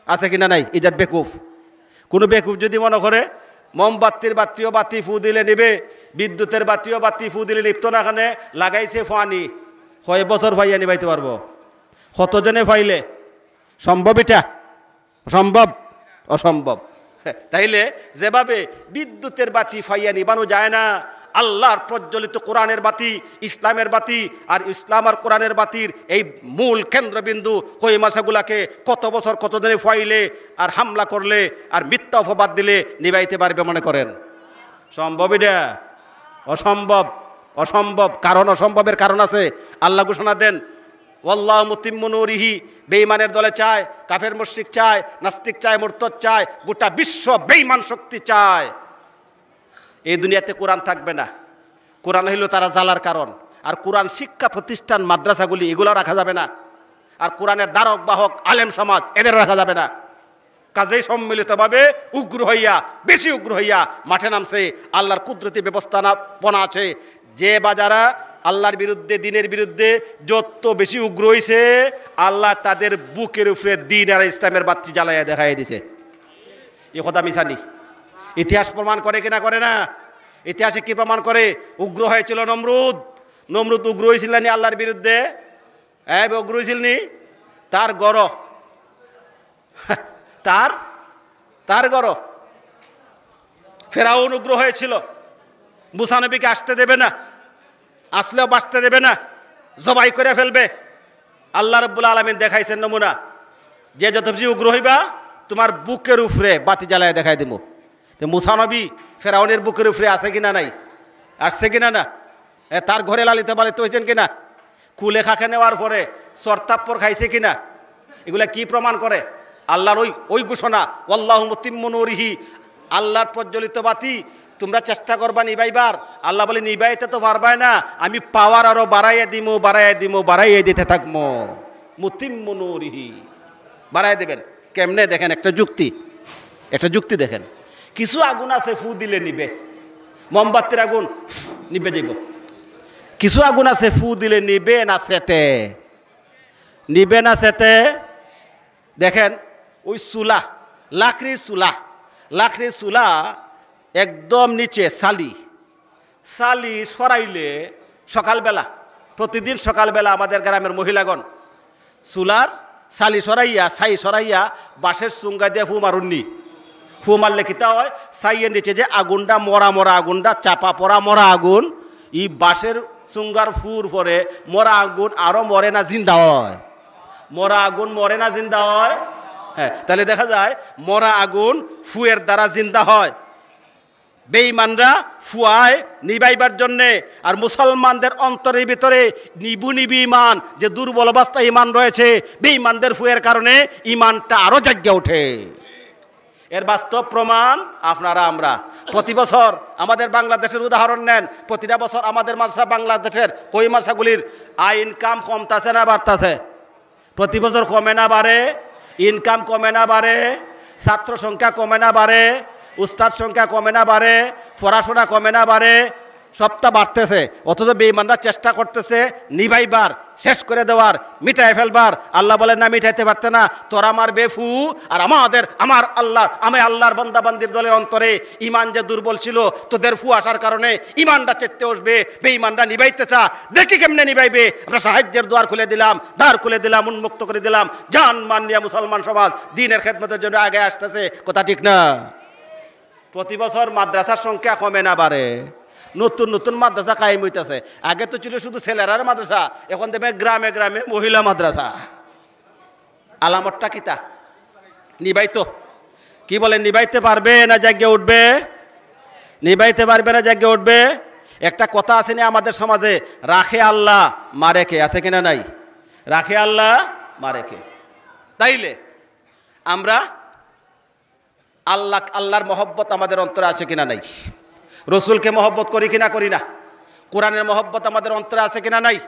Speaker 1: আছে কিনা নাই? ইজাত বেকুফ। কোনো বেকুফ যদি মনে করে মোমবাতির বাতিও বাতি ফু দিলে নিবে, বিদ্যুতের বাতিও বাতি ফু দিলে নিপতো না, এখানে লাগাইছে ফানি, কয় বছর ফাইয়া নিবাইতে পারবো? কতজনে ফাইলে? সম্ভব এটা? সম্ভব? অসম্ভব। তাইলে যেভাবে বিদ্যুতের বাতি ফাইয়া নিবানো যায় না, আল্লাহর প্রজ্বলিত কোরআনের বাতি, ইসলামের বাতি, আর ইসলাম আর কোরআনের বাতির এই মূল কেন্দ্রবিন্দু কই মাসাগুলাকে কত বছর কত দিনে ফাইলে আর হামলা করলে আর মিথ্যা অপবাদ দিলে নিবাইতে পারবে মনে করেন? সম্ভব এটা? অসম্ভব। অসম্ভব। কারণ অসম্ভবের কারণ আছে। আল্লাহ ঘোষণা দেন, ওয়াল্লাহু মুতিম্মু নূরিহি। বেঈমানের দলে চায়, কাফের মুশরিক চায়, নাস্তিক চায়, মুরতাদ চায়, গোটা বিশ্ব বেঈমান শক্তি চায় এই দুনিয়াতে কোরআন থাকবে না। কোরআন হইল তারা জ্বালার কারণ। আর কোরআন শিক্ষা প্রতিষ্ঠান মাদ্রাসাগুলি এগুলো রাখা যাবে না। আর কোরআনের ধারক বাহক আলেম সমাজ এদের রাখা যাবে না। কাজেই সম্মিলিতভাবে উগ্র হইয়া, বেশি উগ্র হইয়া মাঠে নামছে। আল্লাহর কুদরতি ব্যবস্থাপনা আছে। যে বাজারা আল্লাহর বিরুদ্ধে, দিনের বিরুদ্ধে যত বেশি উগ্র হইছে, আল্লাহ তাদের বুকের উপরে দিন আর ইসলামের বাতি জ্বালাইয়া দেখাই দিছে। এ কথা মিশানি। ইতিহাস প্রমাণ করে কিনা? করে না? ইতিহাসে কি প্রমাণ করে? উগ্র হয়েছিল নমরুদ। নমরুদ উগ্র হয়েছিল নি আল্লাহর বিরুদ্ধে? হ্যাঁ, উগ্র হয়েছিল নি? তার গড়, তার গড়। ফেরাউন উগ্র হয়েছিল, মুসা নবীকে আসতে দেবে না, আসলেও বাঁচতে দেবে না, জবাই করে ফেলবে। আল্লাহ রাব্বুল আলামিন দেখাইছেন নমুনা, যে যত বেশি উগ্র হইবা তোমার বুকের উপরে বাতি জ্বালায় দেখাই দেবো। তো মুসা নবী ফেরাউনের বুকের উপরে আছে কিনা নাই? আসছে কিনা না? তার ঘরে লালিত পালিত হয়েছেন কিনা? কুলে খাকে নেওয়ার পরে সরতাপ্পর খাইছে কিনা? এগুলা কি প্রমাণ করে? আল্লাহর ওই ঘোষণা, ওয়াল্লাহু মুতিম্মু নূরিহি। আল্লাহর প্রজ্বলিত বাতি তোমরা চেষ্টা করবা নিবাইবার। আল্লাহ বলে নিবাইতে তো পারবাই না, আমি পাওয়ার আরো বাড়াইয়া দিতে থাকবো। মুতিম্মু নূরিহি, বাড়াই দেবেন। কেমনে? দেখেন একটা যুক্তি দেখেন। কিছু আগুন আছে ফু দিলে নিবে, মোমবাতির আগুন নিবে যাইব। কিছু আগুন আছে ফু দিলে নিবে না সেতে। দেখেন ওই চুলা, লাকড়ির চুলা একদম নিচে সালি সরাইলে সকালবেলা, প্রতিদিন সকালবেলা আমাদের গ্রামের মহিলাগণ চুলার চালি সরাইয়া ছাই সরাইয়া বাঁশের চুঙ্গা দিয়ে ফু মারুননি। ফু মারলে কিতা হয়, ছাইয়ের নিচে যে আগুনটা মরা মরা আগুনটা চাপা পড়া মরা আগুন, ই বাঁশের চুঙ্গার ফুর পরে মরা আগুন আরো মরে না জিন্দা হয়? মরা আগুন মরে না জিন্দা হয়? হ্যাঁ, তাহলে দেখা যায় মরা আগুন ফুয়ের দ্বারা জিন্দা হয়। বেঈমানরা ফুয়ায় নিবাইবার জন্যে, আর মুসলমানদের অন্তরের ভিতরে নিবু নিবি ইমান, যে দুর্বল অবস্থায় ইমান রয়েছে, বেঈমানদের ফুয়ের কারণে ইমানটা আরো জাগ্যে ওঠে। এর বাস্তব প্রমাণ আপনারা আমরা। প্রতি বছর আমাদের বাংলাদেশের উদাহরণ নেন, প্রতিটা বছর আমাদের মাদ্রাসা, বাংলাদেশের কই মাদ্রাসাগুলির ইনকাম কমতাছে না বাড়তাছে? প্রতি বছর কমে না বাড়ে? ইনকাম কমে না বাড়ে? ছাত্র সংখ্যা কমে না বাড়ে? উস্তাদ সংখ্যা কমে না বাড়ে? পড়াশোনা কমে না বাড়ে? সবটা বাড়তেছে। অথচ বেঈমানরা চেষ্টা করতেছে নিভাইবার, শেষ করে দেওয়ার, মিটাই ফেলবার। আল্লাহ বলেন না, মিটাইতে পারতে না, তোরা আমার বেফু। আর আমার আল্লাহ, আমি আল্লাহর বান্দাবান্দির দলের অন্তরে ইমান যে দুর্বল ছিল, তোদের ফু আসার কারণে ইমানটা চেতে উঠবে। বেঈমানরা নিভাইতে চা, দেখি কেমনে নিভাইবে। আমরা সাহায্যের দ্বার খুলে দিলাম, দ্বার খুলে দিলাম, উন্মুক্ত করে দিলাম। জান মান নিয়ে মুসলমান সমাজ দ্বীনের খেদমতের জন্য আগে আসতেছে। কথা ঠিক না? প্রতি বছর মাদ্রাসার সংখ্যা কমে না বাড়ে? নতুন নতুন মাদ্রাসা কায়েম হইতেছে। আগে তো ছিল শুধু ছেলেরার মাদ্রাসা, এখন দেখবে গ্রামে গ্রামে মহিলা মাদ্রাসা। আলামতটা কিতা? নিবাইতো কি বলেন, নিবাইতে পারবে না জায়গা উঠবে? নিবাইতে পারবে না জায়গা উঠবে? একটা কথা আছে না আমাদের সমাজে, রাখে আল্লাহ মারে কে, আছে কিনা নাই? রাখে আল্লাহ মারে কে। তাইলে আমরা আল্লাহর মহব্বত আমাদের অন্তরে আছে কিনা নাই? রসুলকে মহব্বত করি কিনা করি না? কোরআনের মহব্বত আমাদের অন্তরে আছে কিনা নাই?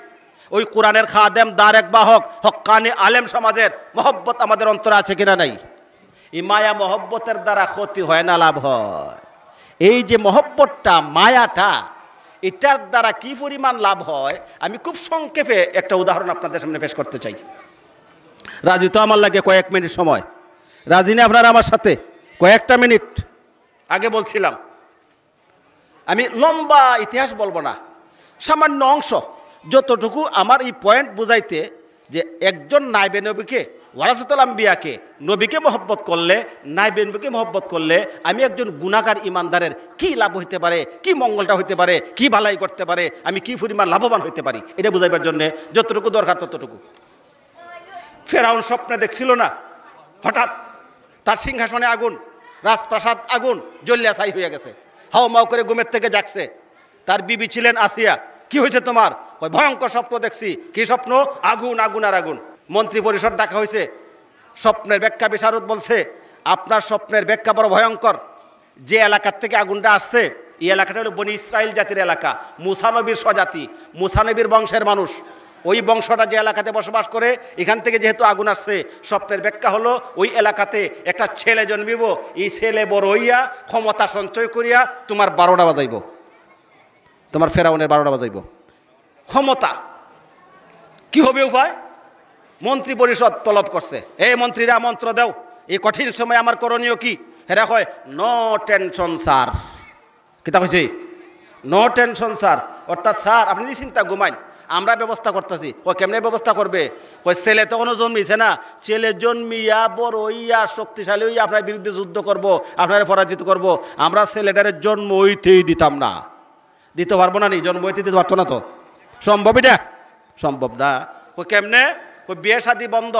Speaker 1: ওই কোরআনের খাদেম, দারেক বাহক, হক্কানি আলেম সমাজের মহব্বত আমাদের অন্তরে আছে কিনা নাই? এই মায়া মহব্বতের দ্বারা ক্ষতি হয় না লাভ হয়? এই যে মহব্বতটা, মায়াটা, এটার দ্বারা কি পরিমাণ লাভ হয় আমি খুব সংক্ষেপে একটা উদাহরণ আপনাদের সামনে পেশ করতে চাই। রাজি তো আমার লাগে কয়েক মিনিট সময়? রাজি না আপনারা আমার সাথে? কয়েকটা মিনিট আগে বলছিলাম, আমি লম্বা ইতিহাস বলবো না, সামান্য অংশ, যতটুকু আমার এই পয়েন্ট বুঝাইতে, যে একজন নাইবে নবীকে, ওয়ারাসাতুল আম্বিয়াকে, নবীকে মহব্বত করলে, নাইবে নবীকে মহব্বত করলে আমি একজন গুনাহগার ইমানদারের কি লাভ হইতে পারে, কি মঙ্গলটা হইতে পারে, কি ভালাই করতে পারে, আমি কি পরিমাণ লাভবান হইতে পারি, এটা বুঝাইবার জন্য যতটুকু দরকার ততটুকু। ফেরাউন স্বপ্নে দেখছিল না, হঠাৎ তার সিংহাসনে আগুন, রাজপ্রাসাদ আগুন জ্বলিয়া ছাই হয়ে গেছে। হাও মাও করে ঘুমের থেকে জাগছে। তার বিবি ছিলেন আসিয়া, কি হয়েছে তোমার? ওই ভয়ঙ্কর স্বপ্ন দেখছি। কি স্বপ্ন? আগুন, আগুন আর আগুন। মন্ত্রী পরিষদ ডাকা হয়েছে, স্বপ্নের ব্যাখ্যা বিশারদ বলছে, আপনার স্বপ্নের ব্যাখ্যা বড় ভয়ঙ্কর। যে এলাকার থেকে আগুনটা আসছে, এই এলাকাটা হলো বনি ইসরাইল জাতির এলাকা, মুসা নবীর স্বজাতি, মুসা নবীর বংশের মানুষ। ওই বংশটা যে এলাকাতে বসবাস করে, এখান থেকে যেহেতু আগুন আসছে, স্বপ্নের ব্যাখ্যা হলো ওই এলাকাতে একটা ছেলে জন্মিব, এই ছেলে বড় হইয়া ক্ষমতা সঞ্চয় করিয়া তোমার 12টা বাজাইব, তোমার ফেরাউনের 12টা বাজাইব। ক্ষমতা কি হবে উপায়? মন্ত্রী পরিষদ তলব করছে, এই মন্ত্রীরা মন্ত্র দাও, এই কঠিন সময় আমার করণীয় কি? হেরা কয় নো টেনশন স্যার। কিতা কইছে? নো টেনশন স্যার, অর্থাৎ স্যার আপনি নিশ্চিন্তা ঘুমাইন, আমরা ব্যবস্থা করতেছি। ও কেমনে ব্যবস্থা করবে? ওই ছেলে তখনও জন্মিছে না, ছেলে জন্মিয়া বড় হইয়া শক্তিশালী হইয়া আপনার বিরুদ্ধে যুদ্ধ করব, আপনারা পরাজিত করব। আমরা ছেলেটার জন্ম হইতেই দিতাম না। দিতে পারবো না, নি জন্ম হইতে দিতে পারতো না, তো সম্ভব? এটা সম্ভব না। ও কেমনে? ওই বিয়ে শাদী বন্ধ,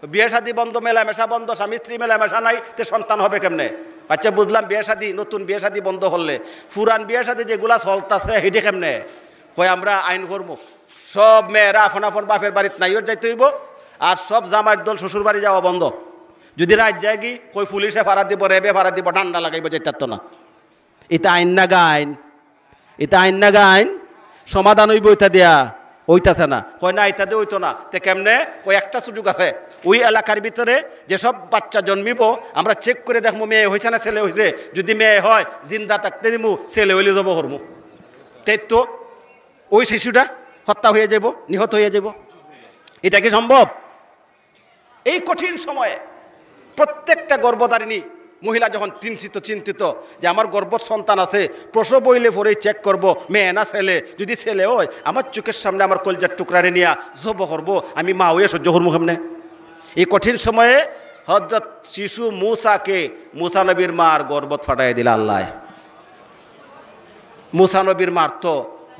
Speaker 1: বিয়ে শাদী বন্ধ, মেলামেশা বন্ধ, স্বামী স্ত্রী মেলামেশা নাই, তে সন্তান হবে কেমনে? আচ্ছা বুঝলাম, বিয়ে শাদী, নতুন বিয়ে শাদী বন্ধ হলে পুরান বিয়ে শাদী যেগুলা চলতেছে হেঁটে কেমনে? কই আমরা আইন করবো, সব মেয়েরা আপন আপন বাপের বাড়িতে নাইও যাইতে হইব, আর সব জামাইয়ের দল শ্বশুর বাড়ি যাওয়া বন্ধ। যদি রাত যায় কি, কই পুলিশে ভাড়া দিব, রেবে ভাড়া দিব, ঠান্ডা লাগাইব, যেতে না। এটা আইন না গাইন? এটা আইন না গাইন? সমাধান হইব ওইটা দিয়া? ওইটাছে না। কয় না ইত্যাদি হইতো না। তে কেমনে? ওই একটা সুযোগ আছে, ওই এলাকার ভিতরে যেসব বাচ্চা জন্মিব আমরা চেক করে দেখবো মেয়ে হয়েছে না ছেলে হয়েছে। যদি মেয়ে হয় জিন্দা থাকতে দিমু, ছেলে হইলে যাব করমু। তাই তো ওই শিশুটা হত্যা হয়ে যাব, নিহত হয়ে যাব। এটা কি সম্ভব? এই কঠিন সময়ে প্রত্যেকটা গর্ভধারিণী মহিলা যখন চিন্তিত যে আমার গর্ভত সন্তান আছে, প্রসব হইলে পরেই চেক করব মেয়ে না ছেলে, যদি ছেলে হয় আমার চোখের সামনে আমার কলজার টুকরারে নিয়ে জব করবো, আমি মা হইয়া সহ্য করবো কেমনে? এই কঠিন সময়ে হযরত শিশু মুসা নবীর মার গর্ভত ফাটাই দিল আল্লাহ। মুসা নবীর মার তো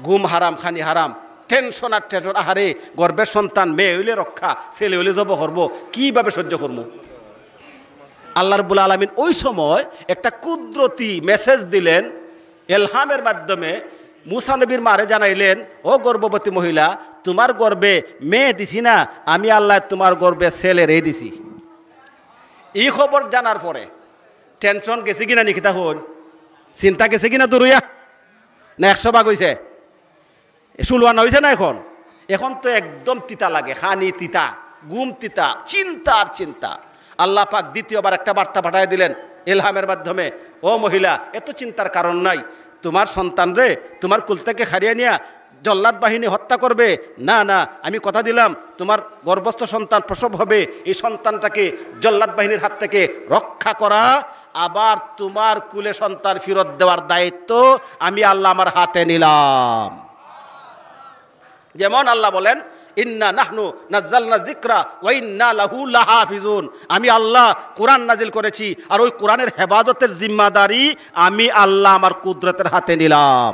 Speaker 1: ঘুম হারাম, খানি হারাম, টেনশন আর টেনশন। আহারে, গর্ভের সন্তান, মেয়ে হইলে রক্ষা, ছেলে হইলে জব করবো, কিভাবে সহ্য করবো? আল্লাহ রাব্বুল আলামিন ওই সময় একটা কুদরতি মেসেজ দিলেন এলহামের মাধ্যমে। মুসা নবীর মারে জানাইলেন, ও গর্ভবতী মহিলা, তোমার গর্ভে মেয়ে দিছি না, আমি আল্লাহ তোমার গর্ভে ছেলে রে দিছি। এই খবর জানার পরে টেনশন গেছে কিনা নিকিতা হন, চিন্তা গেছে কিনা দূরইয়া না 100 ভাগ হয়েছে? শুলওয়ানা হয়েছে না? এখন তো একদম তিতা লাগে, খানি তিতা, গুম তিতা, চিন্তা আর চিন্তা। আল্লাহ পাক দ্বিতীয়বার একটা বার্তা পাঠিয়ে দিলেন ইলহামের মাধ্যমে, ও মহিলা, এত চিন্তার কারণ নাই, তোমার সন্তান রে তোমার কুল থেকে হারিয়ে নিয়ে জল্লাদ বাহিনী হত্যা করবে না। না, আমি কথা দিলাম তোমার গর্ভস্থ সন্তান প্রসব হবে, এই সন্তানটাকে জল্লাদ বাহিনীর হাত থেকে রক্ষা করা, আবার তোমার কুলে সন্তান ফেরত দেওয়ার দায়িত্ব আমি আল্লাহ আমার হাতে নিলাম। যেমন আল্লাহ বলেন, ইন্না নাহনু নাজ্জালনা যিকরা ওয়া ইন্না লাহু লাহাফিজুন, আমি আল্লাহ কোরআন নাজিল করেছি আর ওই কোরআনের হেফাজতের জিম্মাদারি আমি আল্লাহ আমার কুদরতের হাতে নিলাম।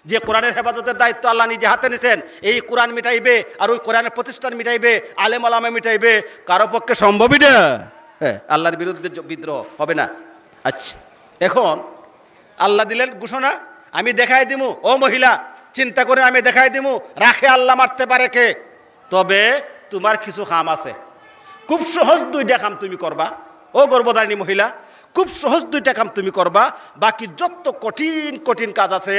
Speaker 1: যে কোরআনের হেফাজতের দায়িত্ব আল্লাহ নিজে হাতে নিছেন, এই কোরআন মিটাইবে আর ওই কোরআনের প্রতিষ্ঠান মিটাইবে, আলেম ওলামা মিটাইবে, কারো পক্ষে সম্ভবই না। হ্যাঁ, আল্লাহর বিরুদ্ধে বিদ্রোহ হবে না। আচ্ছা, এখন আল্লাহ দিলেন ঘোষণা, আমি দেখাই দিমু, ও মহিলা চিন্তা করে আমি দেখাই দিমু, রাখে আল্লাহ মারতে পারে কে? তবে তোমার কিছু কাম আছে, খুব সহজ 2টা কাম তুমি করবা। ও গর্ভধারিণী মহিলা, খুব সহজ 2টা কাম তুমি করবা, বাকি যত কঠিন কঠিন কাজ আছে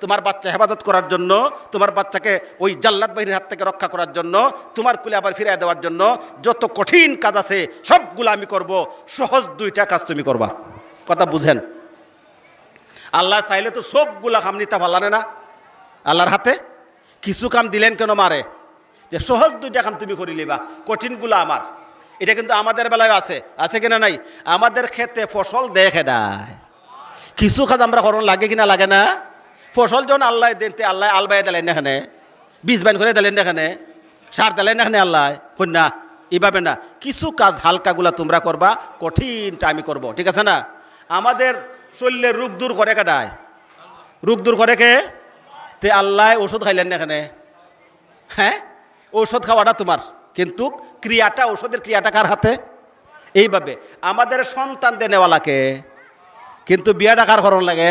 Speaker 1: তোমার বাচ্চা হেফাজত করার জন্য, তোমার বাচ্চাকে ওই জাল্লাদ বাহিনীর হাত থেকে রক্ষা করার জন্য, তোমার কুলে আবার ফিরিয়ে দেওয়ার জন্য যত কঠিন কাজ আছে সবগুলো আমি করব, সহজ 2টা কাজ তুমি করবা। কথা বুঝেন? আল্লাহ চাইলে তো সবগুলা কাম নিতে পারলানে না। আল্লাহর হাতে কিছু কাম দিলেন কেন মারে? যে সহজ 2টা কাম তুমি করি লিবা, কঠিনগুলো আমার। এটা কিন্তু আমাদের বেলায় আছে কিনা নাই? আমাদের ক্ষেতে ফসল দেখে নাই, কিছু কাজ আমরা করণ লাগে কিনা লাগে না? ফসল যখন আল্লাহ দেনতে আল্লাহ আলবাই দিলেন এখানে, বীজ বাইন করে দিলেন এখানে, সার দিলেন এখানে আল্লাহ কন্যা, এইভাবে না। কিছু কাজ হালকাগুলা তোমরা করবা, কঠিনটা আমি করব, ঠিক আছে না? আমাদের শরীরের রোগ দূর করে কাটায়, রোগ দূর করে কে? তে আল্লাহ ওষুধ খাইলেন না এখানে। হ্যাঁ, ঔষধ খাওয়াটা তোমার, কিন্তু ক্রিয়াটা, ঔষধের ক্রিয়াটা কার হাতে? এইভাবে আমাদের সন্তান দেনেওয়ালাকে, কিন্তু বিয়াটা কার করণ লাগে?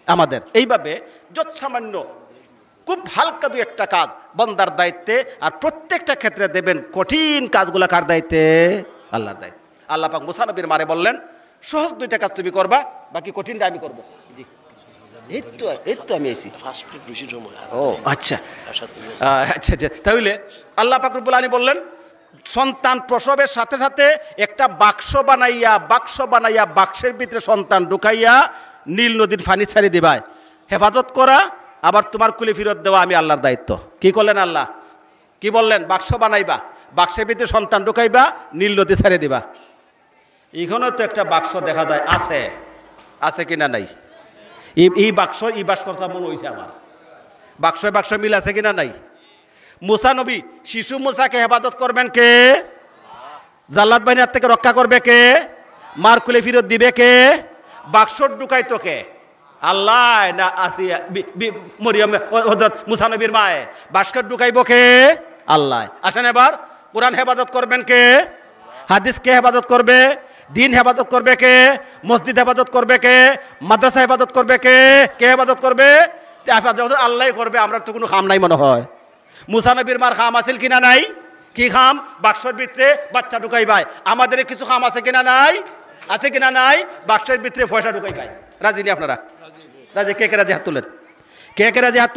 Speaker 1: আমাদের। এইভাবে যত সামান্য খুব হালকা 2-1টা কাজ বন্দার দায়িত্বে, আর প্রত্যেকটা ক্ষেত্রে দেবেন কঠিন কাজগুলো কার দায়িত্বে? আল্লাহর দায়িত্ব। আল্লাহ পাক মুসা নবীর মারে বললেন, সহজ 2টা কাজ তুমি করবা, বাকি কঠিনটা আমি করবো। জি, এই তো আমি এসি। ও আচ্ছা আচ্ছা আচ্ছা, তাহলে আল্লাহ পাক রব্বুল আলামিন বললেন, সন্তান প্রসবের সাথে সাথে একটা বাক্স বানাইয়া বাক্সের ভিতরে সন্তান ঢুকাইয়া নীল নদীর পানি ছাড়ি দিবাই, হেফাজত করা, আবার তোমার কুলে ফেরত দেওয়া আমি আল্লাহর দায়িত্ব। কি করলেন আল্লাহ? কি বললেন? বাক্স বানাইবা, বাক্সের ভিতরে সন্তান ঢুকাইবা, নীল নদী ছাড়ি দিবা। এখানেও তো একটা বাক্স দেখা যায়, আছে কিনা নাই? এই বাক্স কথা মনে হয়েছে আমার, বাক্স মিল আছে কিনা নাই? মুসা নবী শিশু মুসাকে হেফাজত করবেন কে? জাল্লাদ বাহিনীর থেকে রক্ষা করবে কে? মার কুলে ফেরত দিবে কে? বাক্স ঢুকাইতো কে? আল্লাহ না আসিয়া মরিয়ম হযরত মুসা নবীর মায়ে? বাক্স ঢুকাইব কে? আল্লাহ। আসেন এবার, কোরআন হেফাজত করবেন কে? হাদিস কে হেফাজত করবে? দিন হেফাজত করবে কে? মসজিদ হেফাজত করবে কে? মাদ্রাসা হেফাজত করবে কে? কে হেফাজত করবে? হেফাজত আল্লাহ করবে। আমরা তো কোনো খাম নাই মনে হয়। মুসা নবীর মার খাম আছিল কিনা নাই? কি খাম? বাক্সের ভিতরে বাচ্চা ঢুকাই ভাই। আমাদের কিছু খাম আছে কিনা নাই? আছে কিনা নাই? বাক্সের ভিতরে পয়সা ঢুকাই ভাই। রাজি নি আপনারা? রাজি? কে কে রাজি হাত তুলেন? কে কে রাজি হাত?